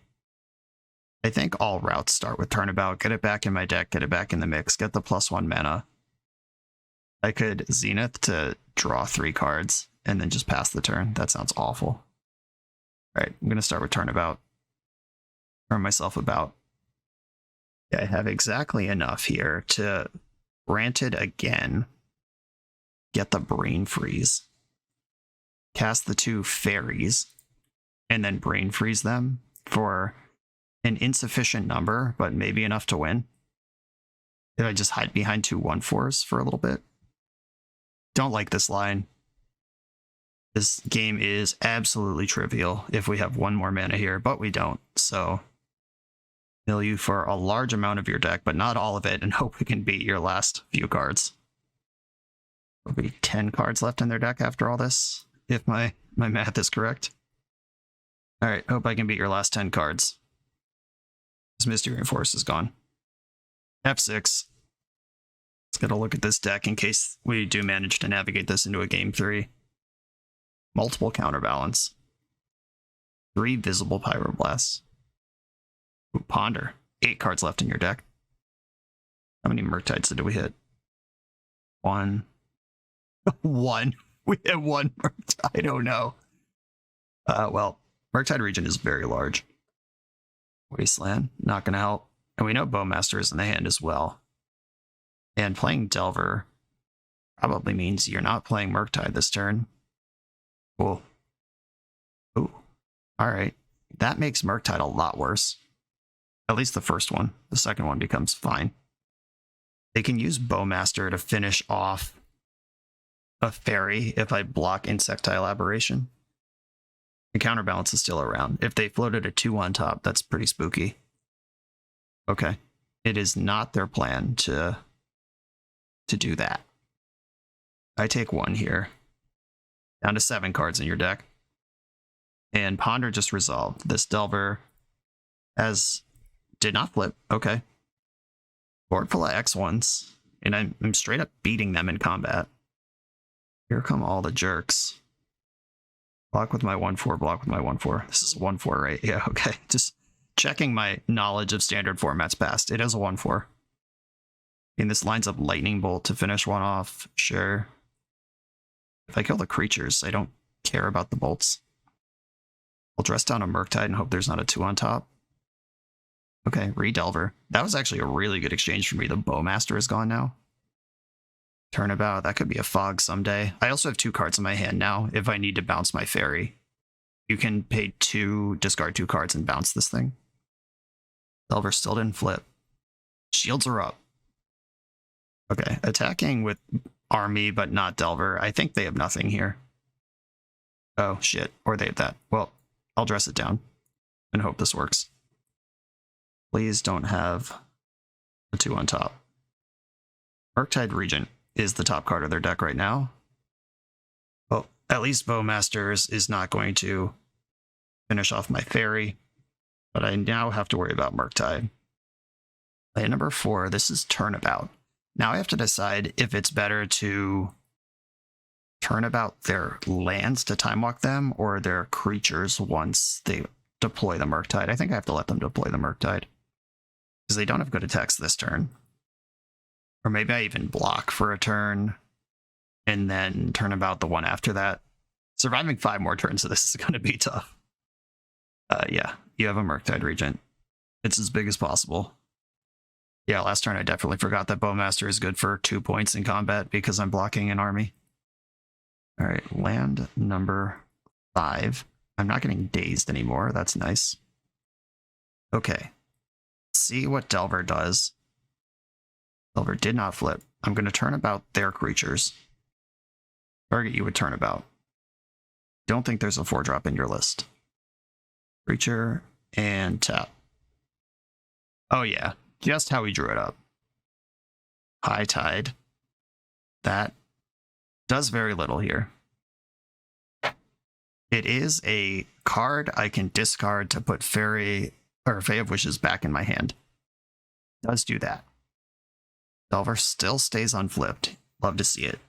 I think all routes start with turnabout. Get it back in my deck, get it back in the mix, get the +1 mana. I could Zenith to draw 3 cards and then just pass the turn. That sounds awful. All right, I'm going to start with turnabout. Turn myself about. Yeah, I have exactly enough here to grant it again. Get the brain freeze. Cast the 2 fairies. And then brain freeze them for an insufficient number, but maybe enough to win. Did I just hide behind 2 1/4s for a little bit? Don't like this line. This game is absolutely trivial if we have 1 more mana here, but we don't. So mill you for a large amount of your deck, but not all of it, and hope we can beat your last few cards. There'll be 10 cards left in their deck after all this, if my math is correct. All right, hope I can beat your last 10 cards. This Misty Reinforce is gone. F6. Let's get a look at this deck in case we do manage to navigate this into a game 3. Multiple counterbalance. 3 visible Pyroblasts. Ooh, Ponder. 8 cards left in your deck. How many Murktides did we hit? 1. 1. We hit 1 Murktide. Oh no. Well, Murktide region is very large. Wasteland, not going to help. And we know Bowmaster is in the hand as well. And playing Delver probably means you're not playing Murktide this turn. Cool. Ooh. Alright. That makes Murktide a lot worse. At least the first one. The second one becomes fine. They can use Bowmaster to finish off a fairy if I block Insectile Aberration. The counterbalance is still around. If they floated a 2 on top, that's pretty spooky. Okay. It is not their plan to do that. I take 1 here. Down to 7 cards in your deck. And Ponder just resolved. This Delver did not flip. Okay. Board full of X1s. And I'm straight up beating them in combat. Here come all the jerks. Block with my 1/4, block with my 1/4. This is a 1/4, right? Yeah, okay. Just checking my knowledge of standard formats past. It is a 1/4. And this lines up Lightning Bolt to finish one off. Sure. If I kill the creatures, I don't care about the bolts. I'll dress down a Murktide and hope there's not a 2 on top. Okay, Redelver. That was actually a really good exchange for me. The Bowmaster is gone now. Turnabout, that could be a fog someday. I also have 2 cards in my hand now if I need to bounce my fairy. You can pay 2, discard 2 cards and bounce this thing. Delver still didn't flip. Shields are up. Okay, attacking with Army but not Delver. I think they have nothing here. Oh, shit. Or they have that. Well, I'll dress it down and hope this works. Please don't have a 2 on top. Murktide Regent is the top card of their deck right now. Well, at least Bowmasters is not going to finish off my fairy, but I now have to worry about Murktide. Play number 4, this is Turnabout. Now I have to decide if it's better to Turnabout their lands to time walk them or their creatures once they deploy the Murktide. I think I have to let them deploy the Murktide because they don't have good attacks this turn. Or maybe I even block for a turn and then Turnabout the one after that. Surviving 5 more turns of this is going to be tough. Yeah, you have a Murktide Regent. It's as big as possible. Yeah, last turn I definitely forgot that Bowmaster is good for 2 points in combat because I'm blocking an army. All right, land number 5. I'm not getting dazed anymore. That's nice. Okay. See what Delver does. Delver did not flip. I'm going to turn about their creatures. Target you would turn about. Don't think there's a 4-drop in your list. Creature and tap. Oh yeah, just how we drew it up. High Tide. That does very little here. It is a card I can discard to put Fairy or Fae of Wishes back in my hand. Does do that. Delver still stays unflipped. Love to see it.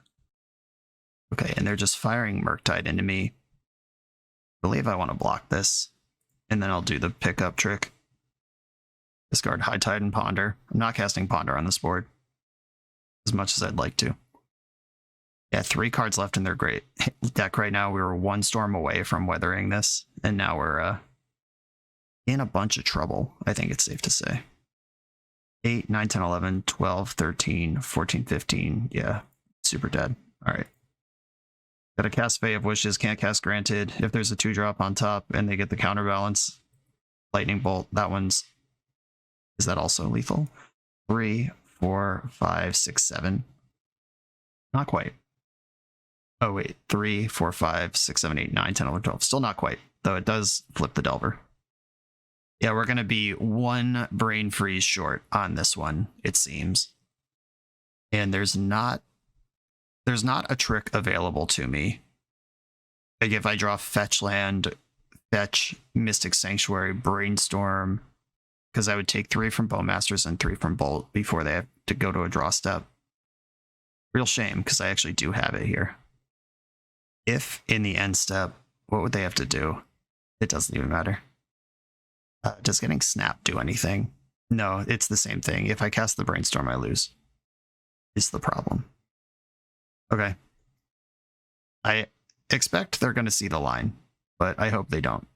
Okay, and they're just firing Murktide into me. I believe I want to block this, and then I'll do the pickup trick. Discard High Tide and Ponder. I'm not casting Ponder on this board as much as I'd like to. Yeah, 3 cards left in their great deck right now. We were 1 storm away from weathering this, and now we're in a bunch of trouble, I think it's safe to say. 8, 9, 10, 11, 12, 13, 14, 15. Yeah, super dead. All right. Gotta cast Fae of Wishes, can't cast Granted. If there's a 2-drop on top and they get the counterbalance, Lightning Bolt, that one's... Is that also lethal? 3, 4, 5, 6, 7. Not quite. Oh, wait. 3, 4, 5, 6, 7, 8, 9, 10, 11, 12. Still not quite, though it does flip the Delver. Yeah, we're going to be 1 brain freeze short on this one, it seems. And there's not a trick available to me. Like if I draw Fetch Land, Fetch, Mystic Sanctuary, Brainstorm, because I would take 3 from Bowmasters and 3 from Bolt before they have to go to a draw step. Real shame, because I actually do have it here. If in the end step, what would they have to do? It doesn't even matter. Does getting Snap do anything? No, it's the same thing. If I cast the Brainstorm, I lose. Is the problem. Okay. I expect they're going to see the line, but I hope they don't.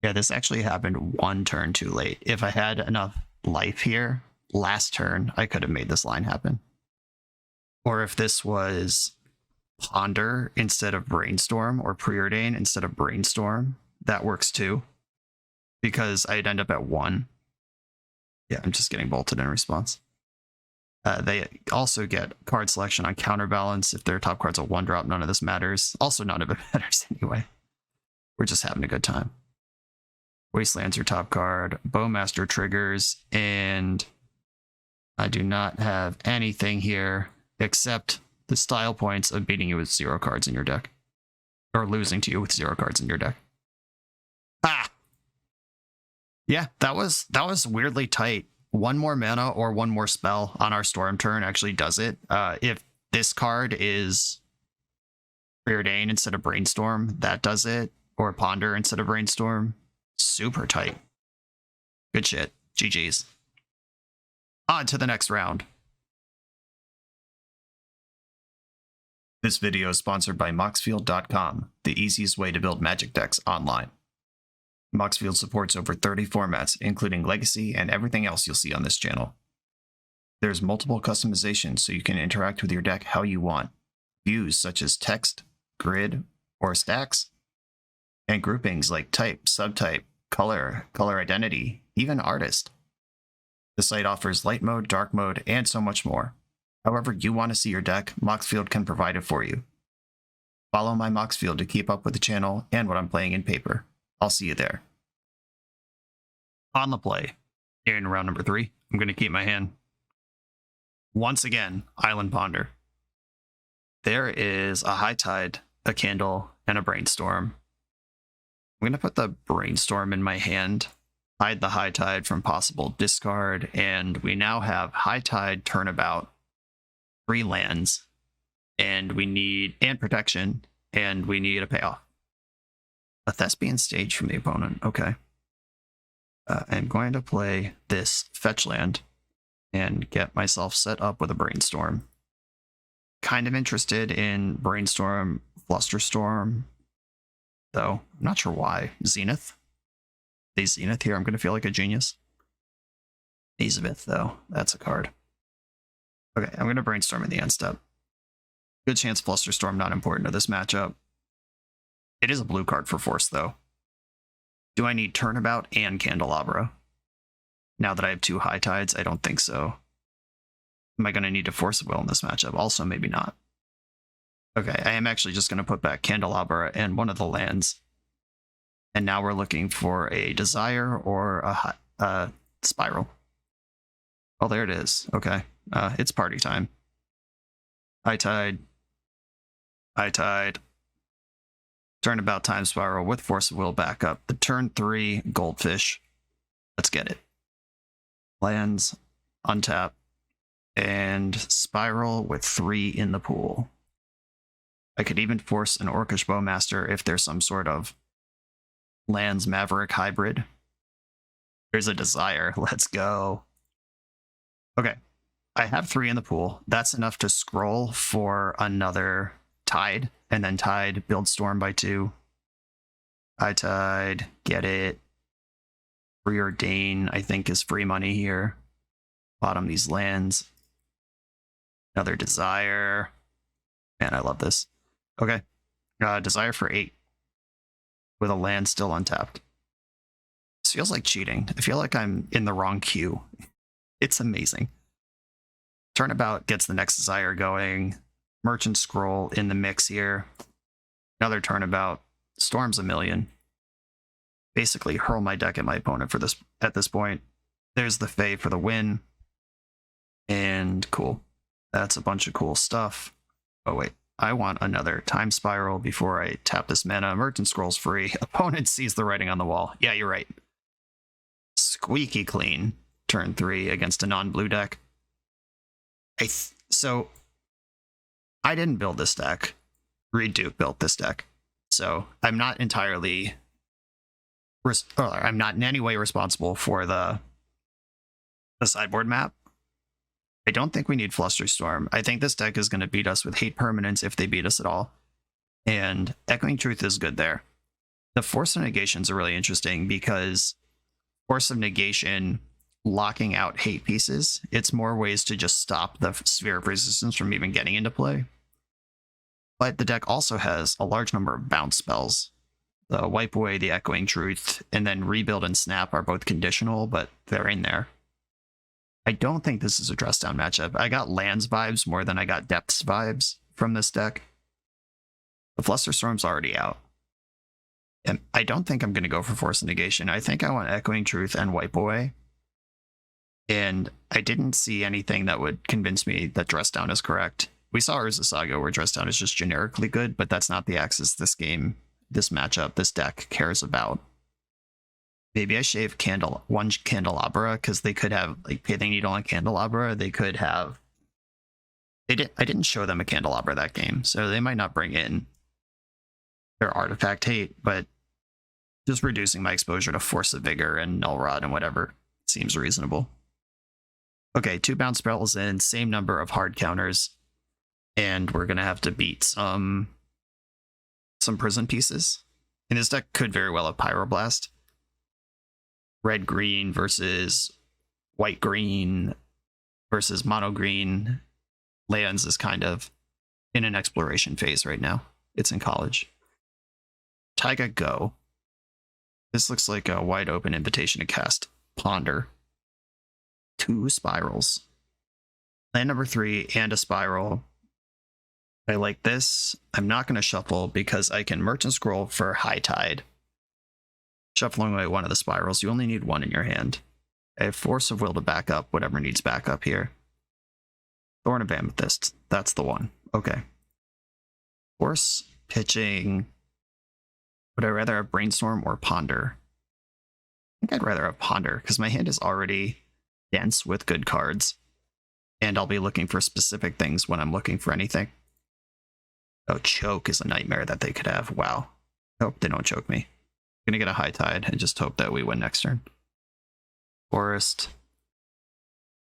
Yeah, this actually happened 1 turn too late. If I had enough life here, last turn, I could have made this line happen. Or if this was Ponder instead of Brainstorm, or Preordain instead of Brainstorm, that works too. Because I'd end up at 1. Yeah, I'm just getting bolted in response. They also get card selection on counterbalance. If their top card's a 1-drop, none of this matters. Also, none of it matters anyway. We're just having a good time. Wasteland's your top card. Bowmaster triggers, and I do not have anything here except the style points of beating you with 0 cards in your deck. Or losing to you with 0 cards in your deck. Ah! Yeah, that was weirdly tight. 1 more mana or 1 more spell on our Storm turn actually does it. If this card is Preordain instead of Brainstorm, that does it. Or Ponder instead of Brainstorm. Super tight. Good shit. GG's. On to the next round. This video is sponsored by Moxfield.com, the easiest way to build Magic decks online. Moxfield supports over 30 formats, including Legacy and everything else you'll see on this channel. There's multiple customizations so you can interact with your deck how you want. Views such as text, grid, or stacks, and groupings like type, subtype, color, color identity, even artist. The site offers light mode, dark mode, and so much more. However you want to see your deck, Moxfield can provide it for you. Follow my Moxfield to keep up with the channel and what I'm playing in paper. I'll see you there. On the play, in round number 3, I'm going to keep my hand. Once again, Island Ponder. There is a High Tide, a Candle, and a Brainstorm. I'm going to put the Brainstorm in my hand, hide the High Tide from possible discard, and we now have High Tide Turnabout, 3 lands, and we need, and protection, and we need a payoff. A Thespian Stage from the opponent, okay. I'm going to play this fetch land and get myself set up with a Brainstorm. Kind of interested in Brainstorm, Flusterstorm, though. I'm not sure why. Zenith? They Zenith here, I'm going to feel like a genius. Azabeth, though. That's a card. Okay, I'm going to Brainstorm in the end step. Good chance Flusterstorm not important to this matchup. It is a blue card for Force, though. Do I need Turnabout and Candelabra? Now that I have 2 High Tides, I don't think so. Am I going to need to Force of Will in this matchup? Also, maybe not. Okay, I am actually just going to put back Candelabra and one of the lands. And now we're looking for a Desire or a Spiral. Oh, there it is. Okay. It's party time. High Tide. High Tide. Turnabout Time Spiral with Force of Will backup. The turn 3 Goldfish. Let's get it. Lands, untap, and Spiral with 3 in the pool. I could even force an Orcish Bowmaster if there's some sort of lands Maverick hybrid. There's a Desire. Let's go. Okay. I have 3 in the pool. That's enough to scroll for another Tide, and then Tide, build Storm by 2. High Tide, get it. Preordain, I think, is free money here. Bottom these lands. Another Desire. Man, I love this. Okay. Desire for 8. With a land still untapped. This feels like cheating. I feel like I'm in the wrong queue. It's amazing. Turnabout gets the next Desire going. Merchant Scroll in the mix here. Another Turnabout. Storm's a million. Basically hurl my deck at my opponent for this at this point. There's the Fae for the win. And cool. That's a bunch of cool stuff. Oh wait, I want another Time Spiral before I tap this mana. Merchant Scroll's free. Opponent sees the writing on the wall. Yeah, you're right. Squeaky clean. Turn 3 against a non-blue deck. So I didn't build this deck. Reed Duke built this deck. So I'm not entirely... I'm not in any way responsible for the sideboard map. I don't think we need Flusterstorm. I think this deck is going to beat us with hate permanents if they beat us at all. And Echoing Truth is good there. The Force of Negations are really interesting because Force of Negation locking out hate pieces. It's more ways to just stop the Sphere of Resistance from even getting into play. But the deck also has a large number of bounce spells. The Wipe Away, the Echoing Truth, and then Rebuild and Snap are both conditional, but they're in there. I don't think this is a dress down matchup. I got lands vibes more than I got depths vibes from this deck. The Flusterstorm's already out. And I don't think I'm going to go for Force of Negation. I think I want Echoing Truth and Wipe Away. And I didn't see anything that would convince me that dress down is correct. We saw Urza Saga where dress down is just generically good, but that's not the axis this game, this matchup, this deck cares about. Maybe I shave one Candelabra because they could have like Pithing Needle and Candelabra. They could have. I didn't show them a Candelabra that game, so they might not bring in their artifact hate, but just reducing my exposure to Force of Vigor and Null Rod and whatever seems reasonable. Okay, 2 bounce spells in, same number of hard counters. And we're going to have to beat some prison pieces. And his deck could very well have Pyroblast. Red-green versus white-green versus mono-green. Lands is kind of in an exploration phase right now. It's in college. Taiga Go. This looks like a wide open invitation to cast Ponder. 2 spirals. Land number 3 and a spiral. I like this. I'm not going to shuffle because I can Merchant Scroll for High Tide. Shuffling away one of the spirals. You only need 1 in your hand. I have Force of Will to back up whatever needs backup here. Thorn of Amethyst. That's the one. Okay. Force pitching. Would I rather have Brainstorm or Ponder? I think I'd rather have Ponder because my hand is already dense with good cards. And I'll be looking for specific things when I'm looking for anything. Oh, Choke is a nightmare that they could have. Wow. I hope they don't choke me. I'm gonna get a High Tide and just hope that we win next turn. Forest.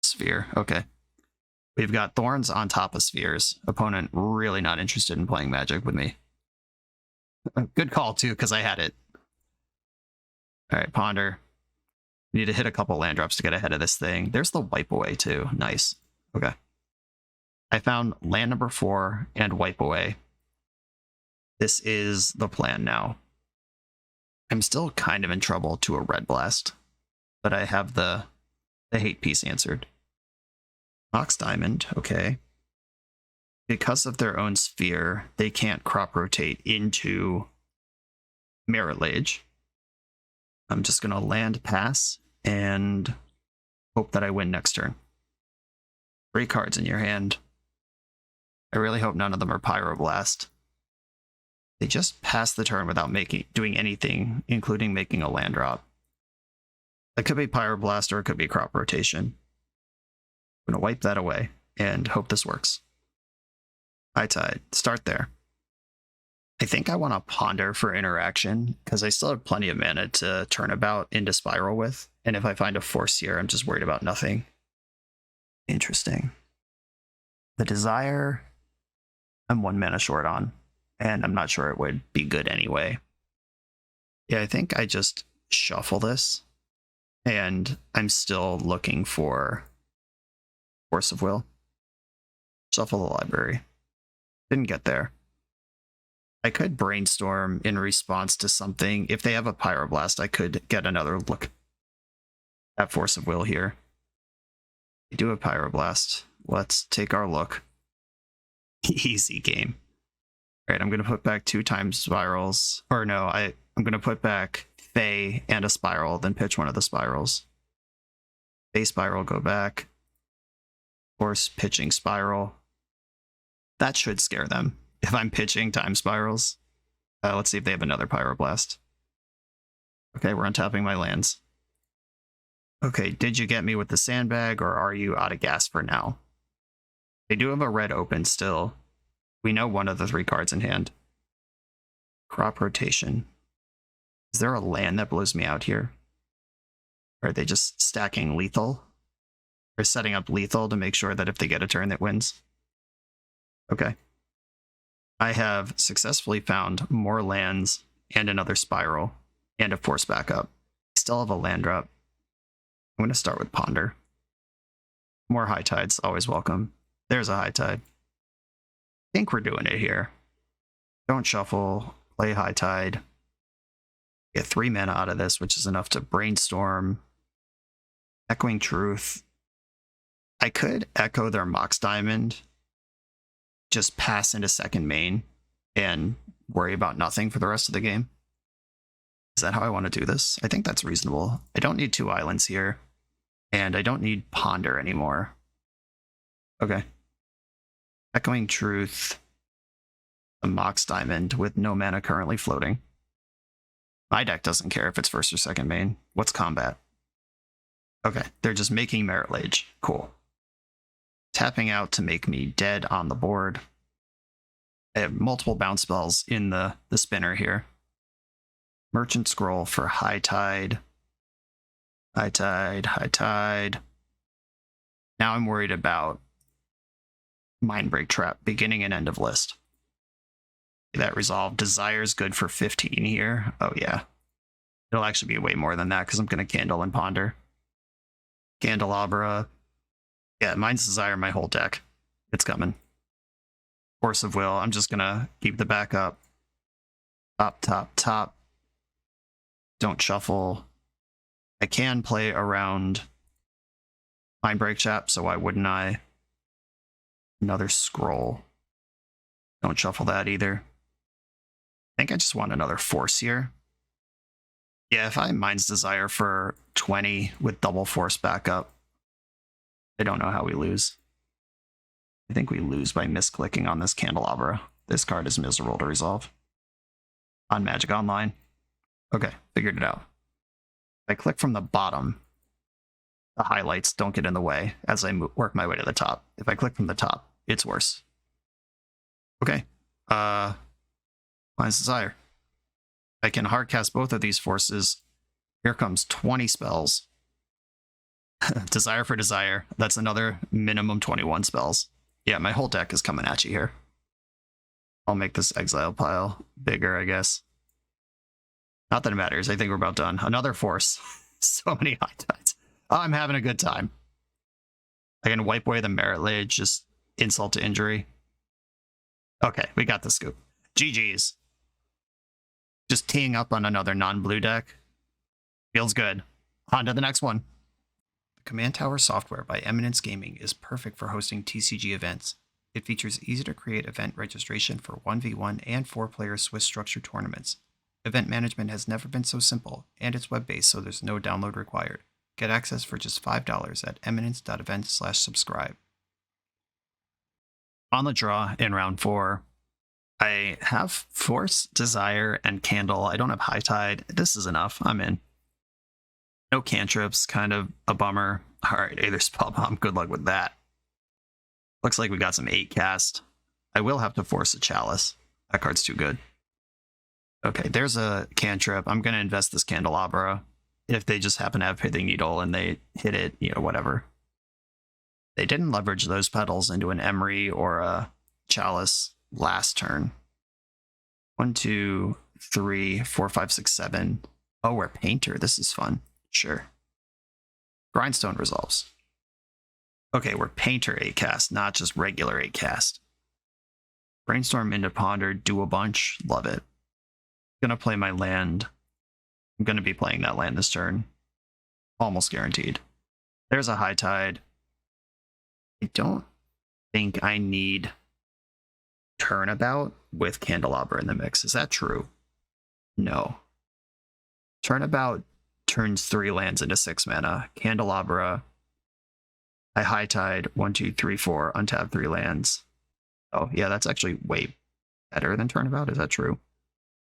Sphere. Okay. We've got Thorns on top of Spheres. Opponent really not interested in playing Magic with me. Good call, too, because I had it. Alright, Ponder. Need to hit a couple land drops to get ahead of this thing. There's the Wipe Away, too. Nice. Okay. I found land number 4 and Wipe Away. This is the plan now. I'm still kind of in trouble to a Red Blast, but I have the hate piece answered. Mox Diamond, okay. Because of their own sphere, they can't crop rotate into Merit Lage. I'm just going to land pass and hope that I win next turn. 3 cards in your hand. I really hope none of them are Pyroblast. They just pass the turn without doing anything, including making a land drop. It could be Pyroblast or it could be crop rotation. I'm going to wipe that away and hope this works. High Tide. Start there. I think I want to Ponder for interaction because I still have plenty of mana to Turnabout into Spiral with. And if I find a Force here, I'm just worried about nothing. Interesting. The Desire, I'm 1 mana short on. And I'm not sure it would be good anyway. Yeah, I think I just shuffle this. And I'm still looking for Force of Will. Shuffle the library. Didn't get there. I could Brainstorm in response to something. If they have a Pyroblast, I could get another look at Force of Will here. They do have Pyroblast. Let's take our look. Easy game. All right, I'm going to put back 2 times spirals. Or no, I'm going to put back Fae and a spiral, then pitch one of the spirals. Fae spiral, go back. Force pitching spiral. That should scare them if I'm pitching time spirals. Let's see if they have another Pyroblast. Okay, we're untapping my lands. Okay, did you get me with the sandbag or are you out of gas for now? They do have a red open still. We know one of the 3 cards in hand. Crop rotation. Is there a land that blows me out here? Or are they just stacking lethal? Or setting up lethal to make sure that if they get a turn, it wins? Okay. I have successfully found more lands and another spiral and a Force backup. Still have a land drop. I'm going to start with Ponder. More High Tides, always welcome. There's a High Tide. I think we're doing it here. Don't shuffle, play High Tide. Get 3 mana out of this, which is enough to Brainstorm. Echoing Truth. I could echo their Mox Diamond. Just pass into second main and worry about nothing for the rest of the game. Is that how I want to do this? I think that's reasonable. I don't need 2 islands here. And I don't need Ponder anymore. Okay. Echoing Truth. A Mox Diamond with no mana currently floating. My deck doesn't care if it's first or second main. What's combat? Okay, they're just making Merit Lage. Cool. Tapping out to make me dead on the board. I have multiple bounce spells in the spinner here. Merchant Scroll for High Tide. High Tide, High Tide. Now I'm worried about Mindbreak Trap, beginning and end of list. That resolve. Desire's good for 15 here. Oh, yeah. It'll actually be way more than that because I'm going to Candle and Ponder. Candelabra. Yeah, mine's Desire my whole deck. It's coming. Force of Will. I'm just going to keep the back up. Top, top, top. Don't shuffle. I can play around Mindbreak Trap, so why wouldn't I? Another scroll. Don't shuffle that either. I think I just want another Force here. Yeah, if I Mind's Desire for 20 with double Force backup, I don't know how we lose. I think we lose by misclicking on this Candelabra. This card is miserable to resolve. On Magic Online. Okay, figured it out. If I click from the bottom, the highlights don't get in the way as I work my way to the top. If I click from the top, it's worse. Okay. Mind's Desire. I can hardcast both of these forces. Here comes 20 spells. Desire for Desire. That's another minimum 21 spells. Yeah, my whole deck is coming at you here. I'll make this exile pile bigger, I guess. Not that it matters. I think we're about done. Another force. So many high tides. Oh, I'm having a good time. I can wipe away the Merit Lage, just insult to injury. Okay, we got the scoop. GG's. Just teeing up on another non-blue deck. Feels good. On to the next one. The Command Tower software by Eminence Gaming is perfect for hosting TCG events. It features easy-to-create event registration for 1v1 and 4-player Swiss structured tournaments. Event management has never been so simple, and it's web-based, so there's no download required. Get access for just $5 at eminence.event/subscribe. On the draw in round 4, I have Force, Desire, and Candle. I don't have High Tide. This is enough. I'm in. No cantrips, kind of a bummer. All right, Aether Spellbomb. Good luck with that. Looks like we got some 8 cast. I will have to force a Chalice. That card's too good. Okay, there's a cantrip. I'm going to invest this Candelabra. If they just happen to have Pithing Needle and they hit it, you know, whatever. They didn't leverage those petals into an Emery or a Chalice last turn. 1, 2, 3, 4, 5, 6, 7. Oh, we're Painter. This is fun. Sure. Grindstone resolves. Okay, we're Painter 8 cast, not just regular 8 cast. Brainstorm into Ponder, do a bunch. Love it. Gonna play my land. I'm gonna be playing that land this turn. Almost guaranteed. There's a High Tide. I don't think I need Turnabout with Candelabra in the mix. Is that true? No. Turnabout turns 3 lands into 6 mana. Candelabra, I High Tide, 1, 2, 3, 4, untap 3 lands. Oh, yeah, that's actually way better than Turnabout. Is that true?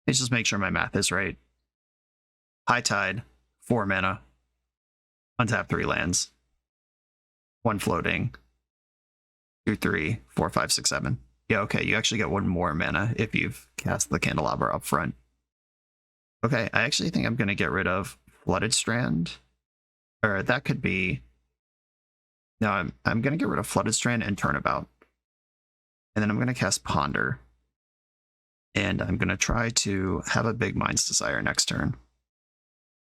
Let's just make sure my math is right. High Tide, 4 mana, untap 3 lands. 1 floating. 2, 3, 4, 5, 6, 7. Yeah, okay, you actually get 1 more mana if you've cast the Candelabra up front. Okay, I actually think I'm going to get rid of Flooded Strand. Or that could be... No, I'm going to get rid of Flooded Strand and Turnabout. And then I'm going to cast Ponder. And I'm going to try to have a big Mind's Desire next turn.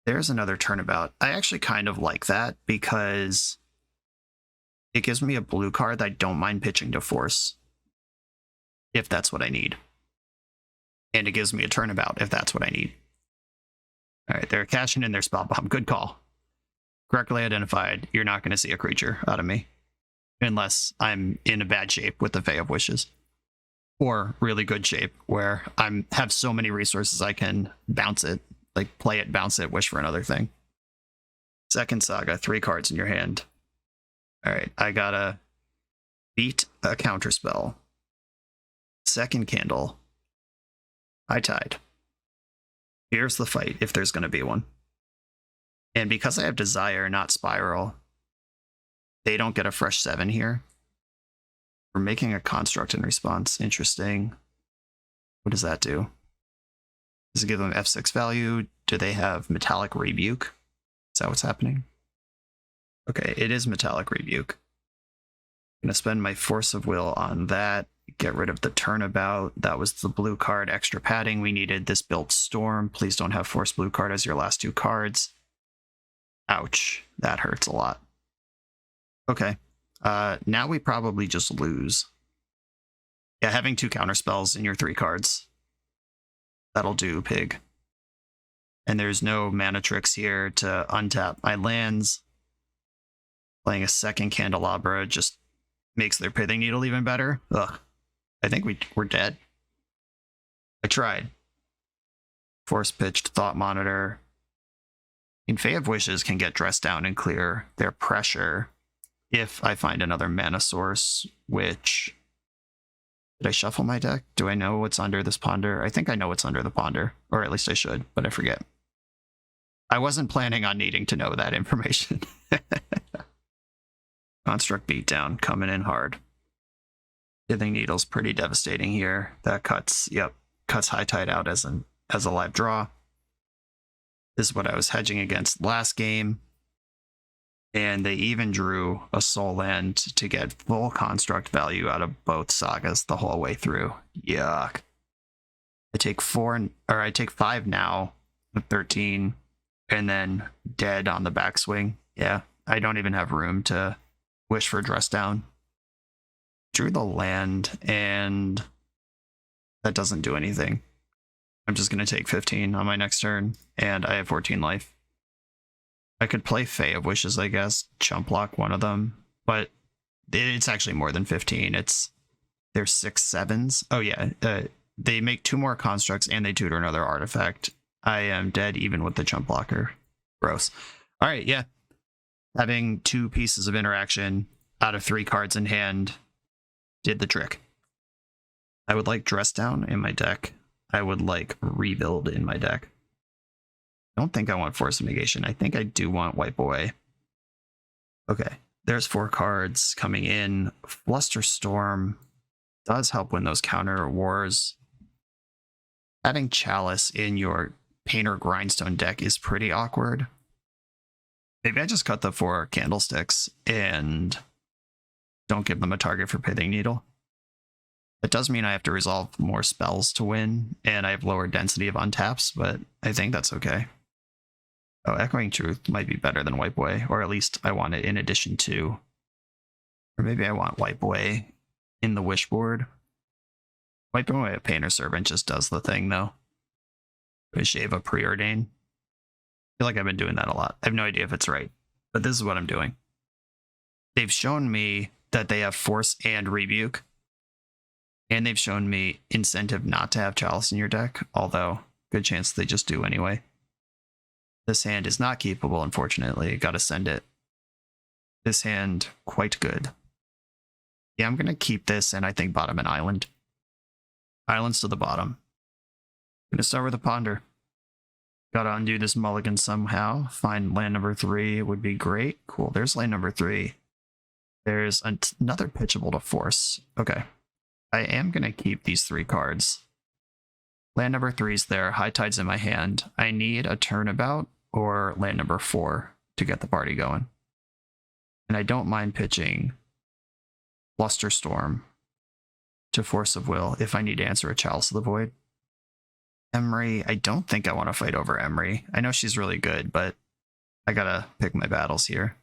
There's another Turnabout. I actually kind of like that because it gives me a blue card that I don't mind pitching to Force, if that's what I need. And it gives me a Turnabout if that's what I need. All right, they're cashing in their Spellbomb. Good call. Correctly identified. You're not going to see a creature out of me. Unless I'm in a bad shape with the Fae of Wishes. Or really good shape where I have so many resources I can bounce it. Like play it, bounce it, wish for another thing. Second Saga, 3 cards in your hand. All right, I gotta beat a counterspell. Second Candle. High Tide. Here's the fight, if there's going to be one. And because I have Desire, not Spiral, they don't get a fresh 7 here. We're making a construct in response. Interesting. What does that do? Does it give them F6 value? Do they have Metallic Rebuke? Is that what's happening? Okay, it is Metallic Rebuke. Gonna spend my Force of Will on that. Get rid of the Turnabout. That was the blue card. Extra padding we needed. This built Storm. Please don't have Force blue card as your last 2 cards. Ouch. That hurts a lot. Okay. Now we probably just lose. Yeah, having 2 counter spells in your 3 cards. That'll do, pig. And there's no mana tricks here to untap my lands. Playing a second Candelabra just makes their Pithing Needle even better. Ugh. I think we're dead. I tried. Force pitched Thought Monitor. Fae of Wishes can get dressed down and clear their pressure if I find another mana source, which... Did I shuffle my deck? Do I know what's under this Ponder? I think I know what's under the Ponder, or at least I should, but I forget. I wasn't planning on needing to know that information. Construct Beatdown coming in hard. Pithing Needle's pretty devastating here. That cuts High Tide out as a live draw. This is what I was hedging against last game. And they even drew a Soul Land to get full construct value out of both sagas the whole way through. Yuck. I take 5 now with 13, and then dead on the backswing. Yeah, I don't even have room to wish for dress down. Drew the land, and that doesn't do anything. I'm just going to take 15 on my next turn, and I have 14 life. I could play Fae of Wishes, I guess, chump block one of them, but it's actually more than 15. There's 6 7s. Oh yeah, they make 2 more constructs and they tutor another artifact. I am dead even with the chump blocker. Gross. All right, yeah. Having 2 pieces of interaction out of 3 cards in hand did the trick. I would like Dress Down in my deck. I would like Rebuild in my deck. I don't think I want Force of Negation. I think I do want Wipe Away. Okay, there's 4 cards coming in. Flusterstorm does help win those counter wars. Having Chalice in your Painter Grindstone deck is pretty awkward. Maybe I just cut the 4 candlesticks and don't give them a target for Pithing Needle. It does mean I have to resolve more spells to win, and I have lower density of untaps, but I think that's okay. Oh, Echoing Truth might be better than Wipe Away, or at least I want it in addition to. Or maybe I want Wipe Away in the Wishboard. Wiping Away a Painter Servant just does the thing, though. Shave Preordain. I feel like I've been doing that a lot. I have no idea if it's right, but this is what I'm doing. They've shown me that they have Force and Rebuke, and they've shown me incentive not to have Chalice in your deck, although good chance they just do anyway. This hand is not keepable, unfortunately. Gotta send it. This hand, quite good. Yeah, I'm gonna keep this, and I think bottom an island. Islands to the bottom. Gonna start with a Ponder. Gotta undo this mulligan somehow. Find land number 3 would be great. Cool, there's land number 3. There's another pitchable to Force. Okay. I am gonna keep these 3 cards. Land number 3's there. High Tide's in my hand. I need a Turnabout or land number 4 to get the party going. And I don't mind pitching Flusterstorm to Force of Will if I need to answer a Chalice of the Void. Emery, I don't think I want to fight over Emery. I know she's really good, but I gotta pick my battles here.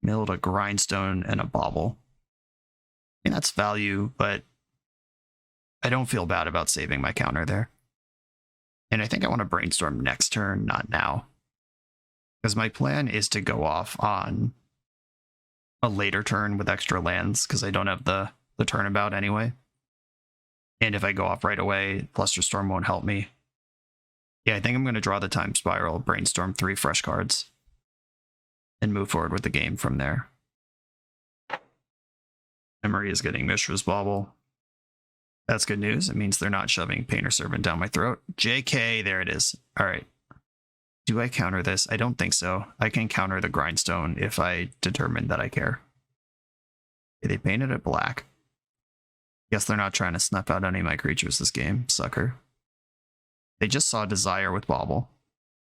Milled a Grindstone and a Bauble. I mean, that's value, but I don't feel bad about saving my counter there. And I think I want to Brainstorm next turn, not now. Because my plan is to go off on a later turn with extra lands, because I don't have the Turnabout anyway. And if I go off right away, Flusterstorm won't help me. Yeah, I think I'm going to draw the Time Spiral, Brainstorm 3 fresh cards, and move forward with the game from there. Emery is getting Mishra's Bauble. That's good news. It means they're not shoving Painter Servant down my throat. JK, there it is. All right. Do I counter this? I don't think so. I can counter the Grindstone if I determine that I care. Okay, they painted it black. Guess they're not trying to snuff out any of my creatures this game, sucker. They just saw Desire with Bauble.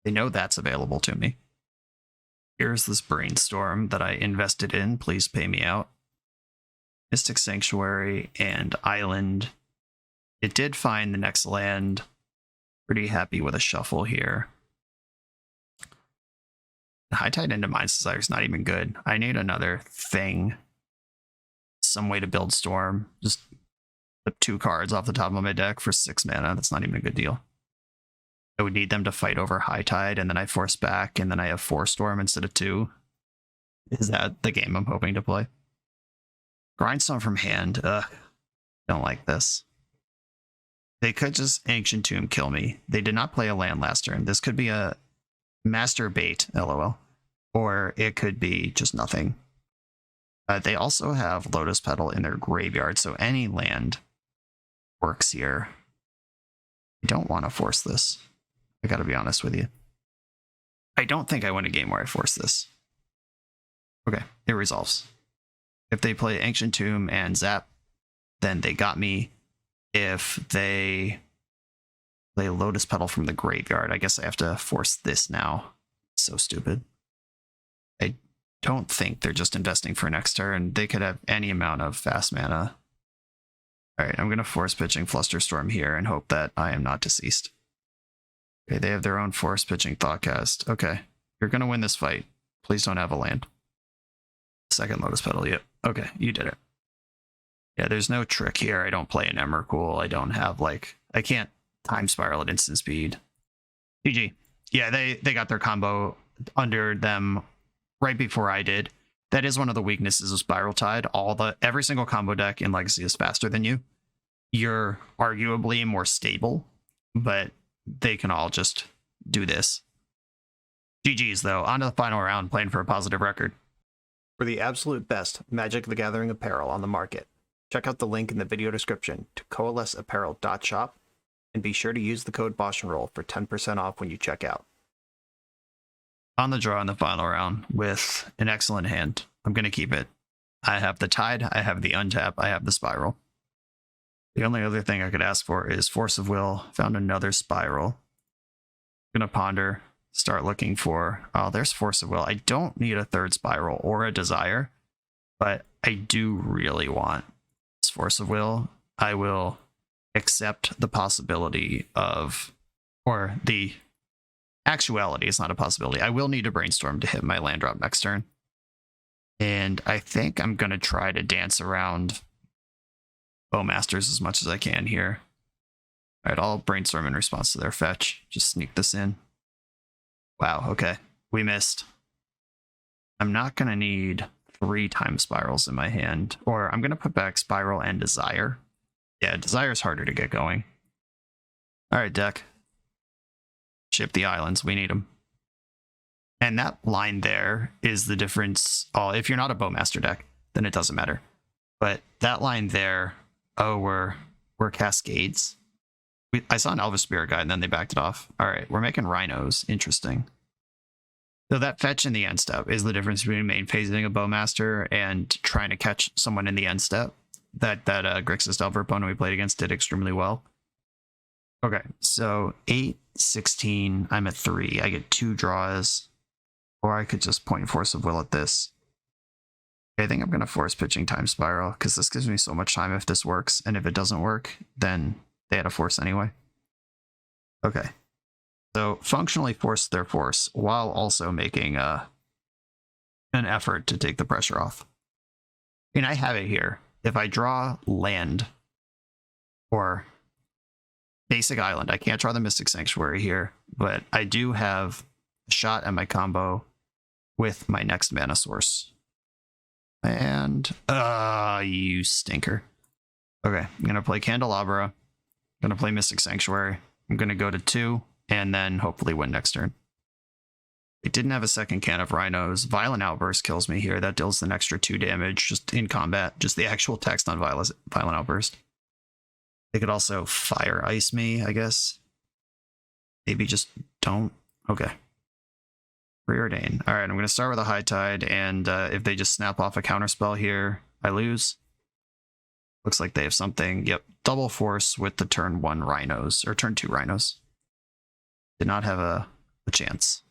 They know that's available to me. Here's this Brainstorm that I invested in. Please pay me out. Mystic Sanctuary and Island. It did find the next land. Pretty happy with a shuffle here. High Tide into Mind's Desire is not even good. I need another thing. Some way to build Storm. Just flip 2 cards off the top of my deck for 6 mana. That's not even a good deal. I would need them to fight over High Tide, and then I force back, and then I have 4 Storm instead of 2. Is that the game I'm hoping to play? Grindstone from hand. Ugh. Don't like this. They could just Ancient Tomb kill me. They did not play a land last turn. This could be a Master Bait, lol. Or it could be just nothing. They also have Lotus Petal in their graveyard, so any land works here. I don't want to force this. I gotta be honest with you. I don't think I win a game where I force this. Okay, it resolves. If they play Ancient Tomb and Zap, then they got me. If they play Lotus Petal from the graveyard, I guess I have to force this now. So stupid. I don't think they're just investing for next turn. They could have any amount of fast mana. Alright, I'm going to force pitching Flusterstorm here and hope that I am not deceased. Okay, they have their own force pitching Thoughtcast. Okay, you're going to win this fight. Please don't have a land. Second Lotus Petal, yep. Okay, you did it. Yeah, there's no trick here. I don't play an Emrakul. I don't have, like... I can't time spiral at instant speed. GG. Yeah, they got their combo under them right before I did. That is one of the weaknesses of Spiral Tide. Every single combo deck in Legacy is faster than you. You're arguably more stable, but they can all just do this. GG's, though. On to the final round, playing for a positive record. For the absolute best Magic the Gathering apparel on the market, check out the link in the video description to coalesceapparel.shop, and be sure to use the code BoshNRoll for 10% off when you check out. On the draw in the final round with an excellent hand. I'm going to keep it. I have the Tide, I have the Untap, I have the Spiral. The only other thing I could ask for is Force of Will. Found another Spiral. Gonna ponder, start looking for... Oh, there's Force of Will. I don't need a third Spiral or a Desire, but I do really want this Force of Will. I will accept the possibility of... Or the actuality, it's not a possibility. I will need a Brainstorm to hit my land drop next turn. And I think I'm going to try to dance around Bowmasters as much as I can here. All right, I'll Brainstorm in response to their fetch. Just sneak this in. Wow, okay. We missed. I'm not going to need 3 time Spirals in my hand. Or I'm going to put back Spiral and Desire. Yeah, Desire is harder to get going. All right, deck. Ship the islands. We need them. And that line there is the difference. Oh, if you're not a Bowmaster deck, then it doesn't matter. But that line there, oh, we're Cascades. I saw an Elvis Spirit Guide and then they backed it off. All right, we're making Rhinos. Interesting. So that fetch in the end step is the difference between main phasing a Bowmaster and trying to catch someone in the end step. That Grixis Delver opponent we played against did extremely well. Okay, so 8, 16, I'm at 3. I get 2 draws. Or I could just point Force of Will at this. Okay, I think I'm going to force pitching Time Spiral, because this gives me so much time if this works, and if it doesn't work, then they had a force anyway. Okay. So, functionally force their force, while also making an effort to take the pressure off. And I have it here. If I draw land, or basic island, I can't draw the Mystic Sanctuary here, but I do have a shot at my combo with my next mana source. And, you stinker. Okay, I'm going to play Candelabra. I'm going to play Mystic Sanctuary. I'm going to go to 2, and then hopefully win next turn. It didn't have a second can of Rhinos. Violent Outburst kills me here. That deals an extra 2 damage just in combat. Just the actual text on Violent Outburst. They could also Fire Ice me, I guess. Maybe just don't. Okay. Preordain. All right, I'm going to start with a High Tide, and if they just snap off a counterspell here, I lose. Looks like they have something. Yep, double force with the turn 1 Rhinos, or turn 2 Rhinos. Did not have a chance.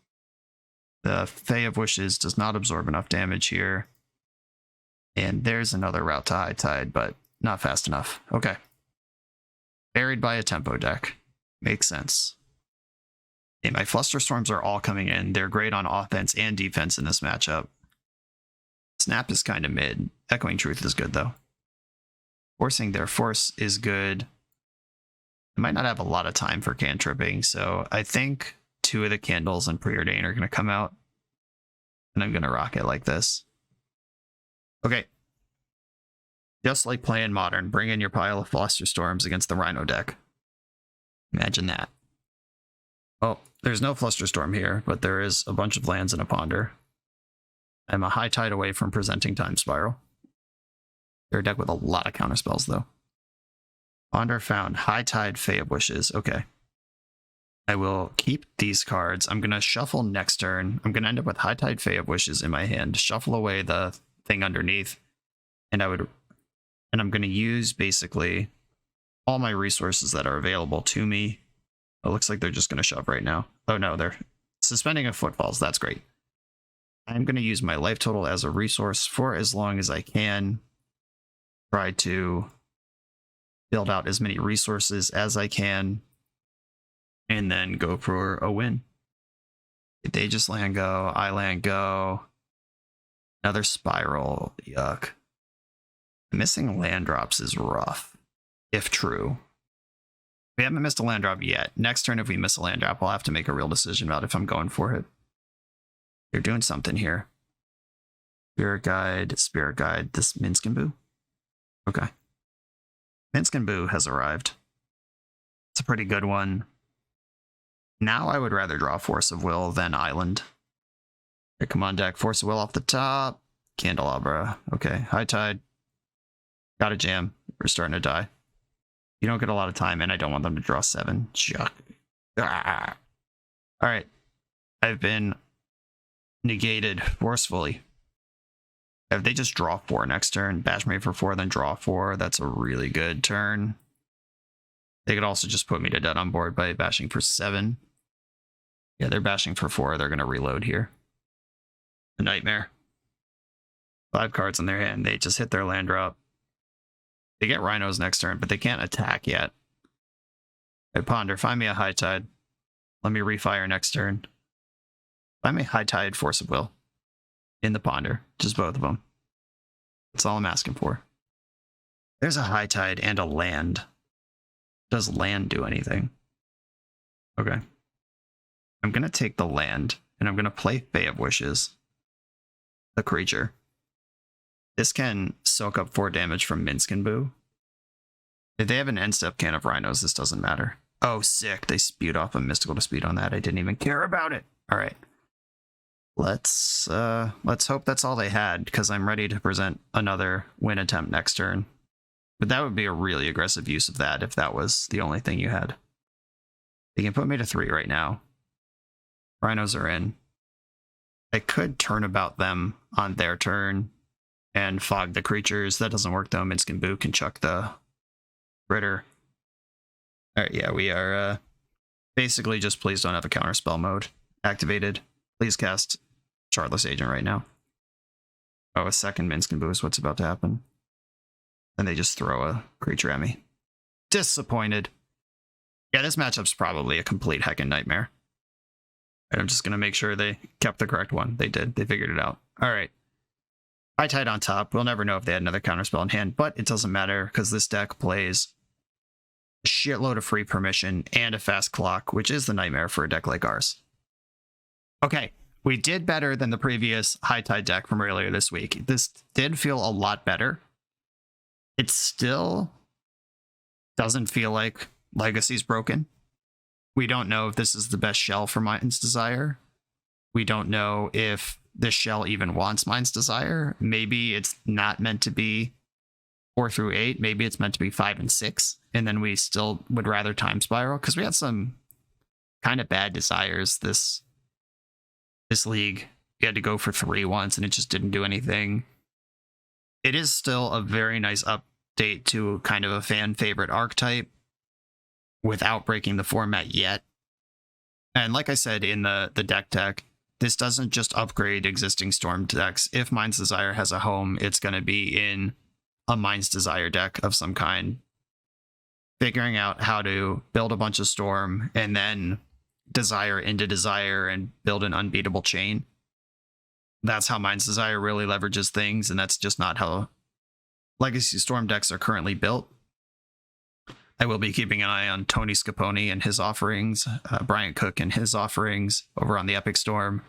The Fae of Wishes does not absorb enough damage here. And there's another route to High Tide, but not fast enough. Okay. Buried by a tempo deck. Makes sense. Okay, my Flusterstorms are all coming in. They're great on offense and defense in this matchup. Snap is kind of mid. Echoing Truth is good, though. Forcing their Force is good. I might not have a lot of time for cantripping, so I think 2 of the Candles and Preordain are going to come out. And I'm going to rock it like this. Okay. Just like playing Modern, bring in your pile of Flusterstorms against the Rhino deck. Imagine that. Oh, there's no Flusterstorm here, but there is a bunch of lands and a Ponder. I'm a High Tide away from presenting Time Spiral. They're a deck with a lot of counterspells, though. Ponder found. High Tide, Fae of Wishes. Okay. I will keep these cards. I'm going to shuffle next turn. I'm going to end up with High Tide, Fae of Wishes in my hand. Shuffle away the thing underneath. And I'm going to use basically all my resources that are available to me. It looks like they're just going to shove right now. Oh no, they're suspending of Footfalls. That's great. I'm going to use my life total as a resource for as long as I can. Try to build out as many resources as I can. And then go for a win. They just land go. I land go. Another Spiral. Yuck. Missing land drops is rough, if true. We haven't missed a land drop yet. Next turn, if we miss a land drop, I'll have to make a real decision about if I'm going for it. They're doing something here. Spirit Guide, this Minskin Okay. Minskin has arrived. It's a pretty good one. Now I would rather draw Force of Will than Island. Okay, come on, deck. Force of Will off the top. Candelabra. Okay, High Tide. Got a jam. We're starting to die. You don't get a lot of time, and I don't want them to draw 7. Chuck. Ah. All right. I've been negated forcefully. If they just draw 4 next turn, bash me for 4, then draw 4, that's a really good turn. They could also just put me to dead on board by bashing for 7. Yeah, they're bashing for 4. They're going to reload here. A nightmare. 5 cards in their hand. They just hit their land drop. They get Rhinos next turn, but they can't attack yet. I Ponder. Find me a High Tide. Let me refire next turn. Find me High Tide, Force of Will. In the Ponder. Just both of them. That's all I'm asking for. There's a High Tide and a land. Does land do anything? Okay. I'm going to take the land, and I'm going to play Fae of Wishes. The creature. This can soak up 4 damage from Minskin. If they have an end step can of Rhinos, this doesn't matter. Oh, sick. They spewed off a Mystical Dispute on that. I didn't even care about it. All right. Let's hope that's all they had, because I'm ready to present another win attempt next turn. But that would be a really aggressive use of that if that was the only thing you had. They can put me to 3 right now. Rhinos are in. I could turnabout them on their turn and fog the creatures. That doesn't work though. Minskin can chuck the Ritter. All right, yeah, we are basically just please don't have a counterspell mode activated. Please cast Chartless Agent right now. Oh, a second Minskin is what's about to happen. And they just throw a creature at me. Disappointed. Yeah, this matchup's probably a complete heckin' nightmare. And I'm just going to make sure they kept the correct one. They did. They figured it out. All right. High Tide on top. We'll never know if they had another counterspell in hand, but it doesn't matter because this deck plays a shitload of free permission and a fast clock, which is the nightmare for a deck like ours. Okay, we did better than the previous High Tide deck from earlier this week. This did feel a lot better. It still doesn't feel like Legacy's broken. We don't know if this is the best shell for Mind's Desire. We don't know if this shell even wants Mind's Desire. Maybe it's not meant to be 4 through 8. Maybe it's meant to be 5 and 6. And then we still would rather Time Spiral because we had some kind of bad desires this league. You had to go for 3 once and it just didn't do anything. It is still a very nice update to kind of a fan favorite archetype without breaking the format yet. And like I said in the deck tech, this doesn't just upgrade existing Storm decks. If Mind's Desire has a home, it's going to be in a Mind's Desire deck of some kind. Figuring out how to build a bunch of Storm and then Desire into Desire and build an unbeatable chain. That's how Mind's Desire really leverages things, and that's just not how Legacy Storm decks are currently built. I will be keeping an eye on Tony Scapone and his offerings, Brian Cook and his offerings over on the Epic Storm.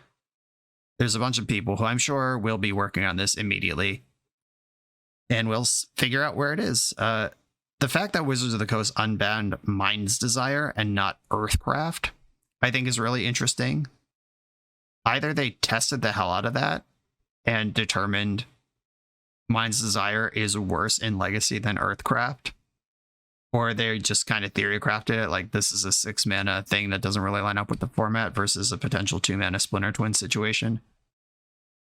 There's a bunch of people who I'm sure will be working on this immediately, and we'll figure out where it is. The fact that Wizards of the Coast unbanned Mind's Desire and not Earthcraft, I think is really interesting. Either they tested the hell out of that and determined Mind's Desire is worse in Legacy than Earthcraft, or they just kind of theory crafted it like this is a 6 mana thing that doesn't really line up with the format versus a potential 2 mana Splinter Twin situation.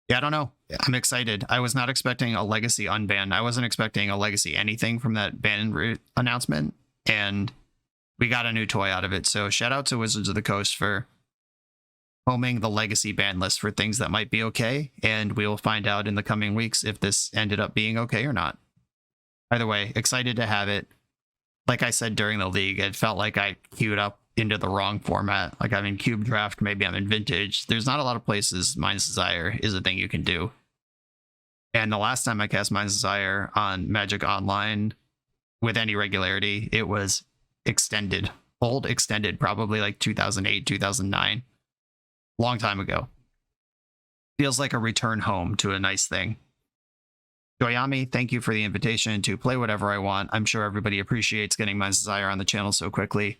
Yeah, I don't know. I'm excited. I was not expecting a Legacy unban. I wasn't expecting a Legacy anything from that ban announcement, and we got a new toy out of it. So shout out to Wizards of the Coast for homing the Legacy ban list for things that might be okay, and we will find out in the coming weeks if this ended up being okay or not. Either way, excited to have it. Like I said during the league, it felt like I queued up into the wrong format. Like I'm in Cube Draft, maybe I'm in Vintage. There's not a lot of places Mind's Desire is a thing you can do. And the last time I cast Mind's Desire on Magic Online with any regularity, it was extended. Old extended, probably like 2008, 2009. Long time ago. Feels like a return home to a nice thing. Joyami, thank you for the invitation to play whatever I want. I'm sure everybody appreciates getting Mind's Desire on the channel so quickly.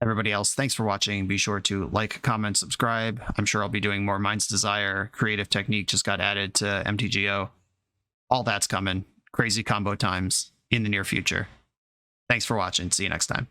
Everybody else, thanks for watching. Be sure to like, comment, subscribe. I'm sure I'll be doing more Mind's Desire. Creative Technique just got added to MTGO. All that's coming. Crazy combo times in the near future. Thanks for watching. See you next time.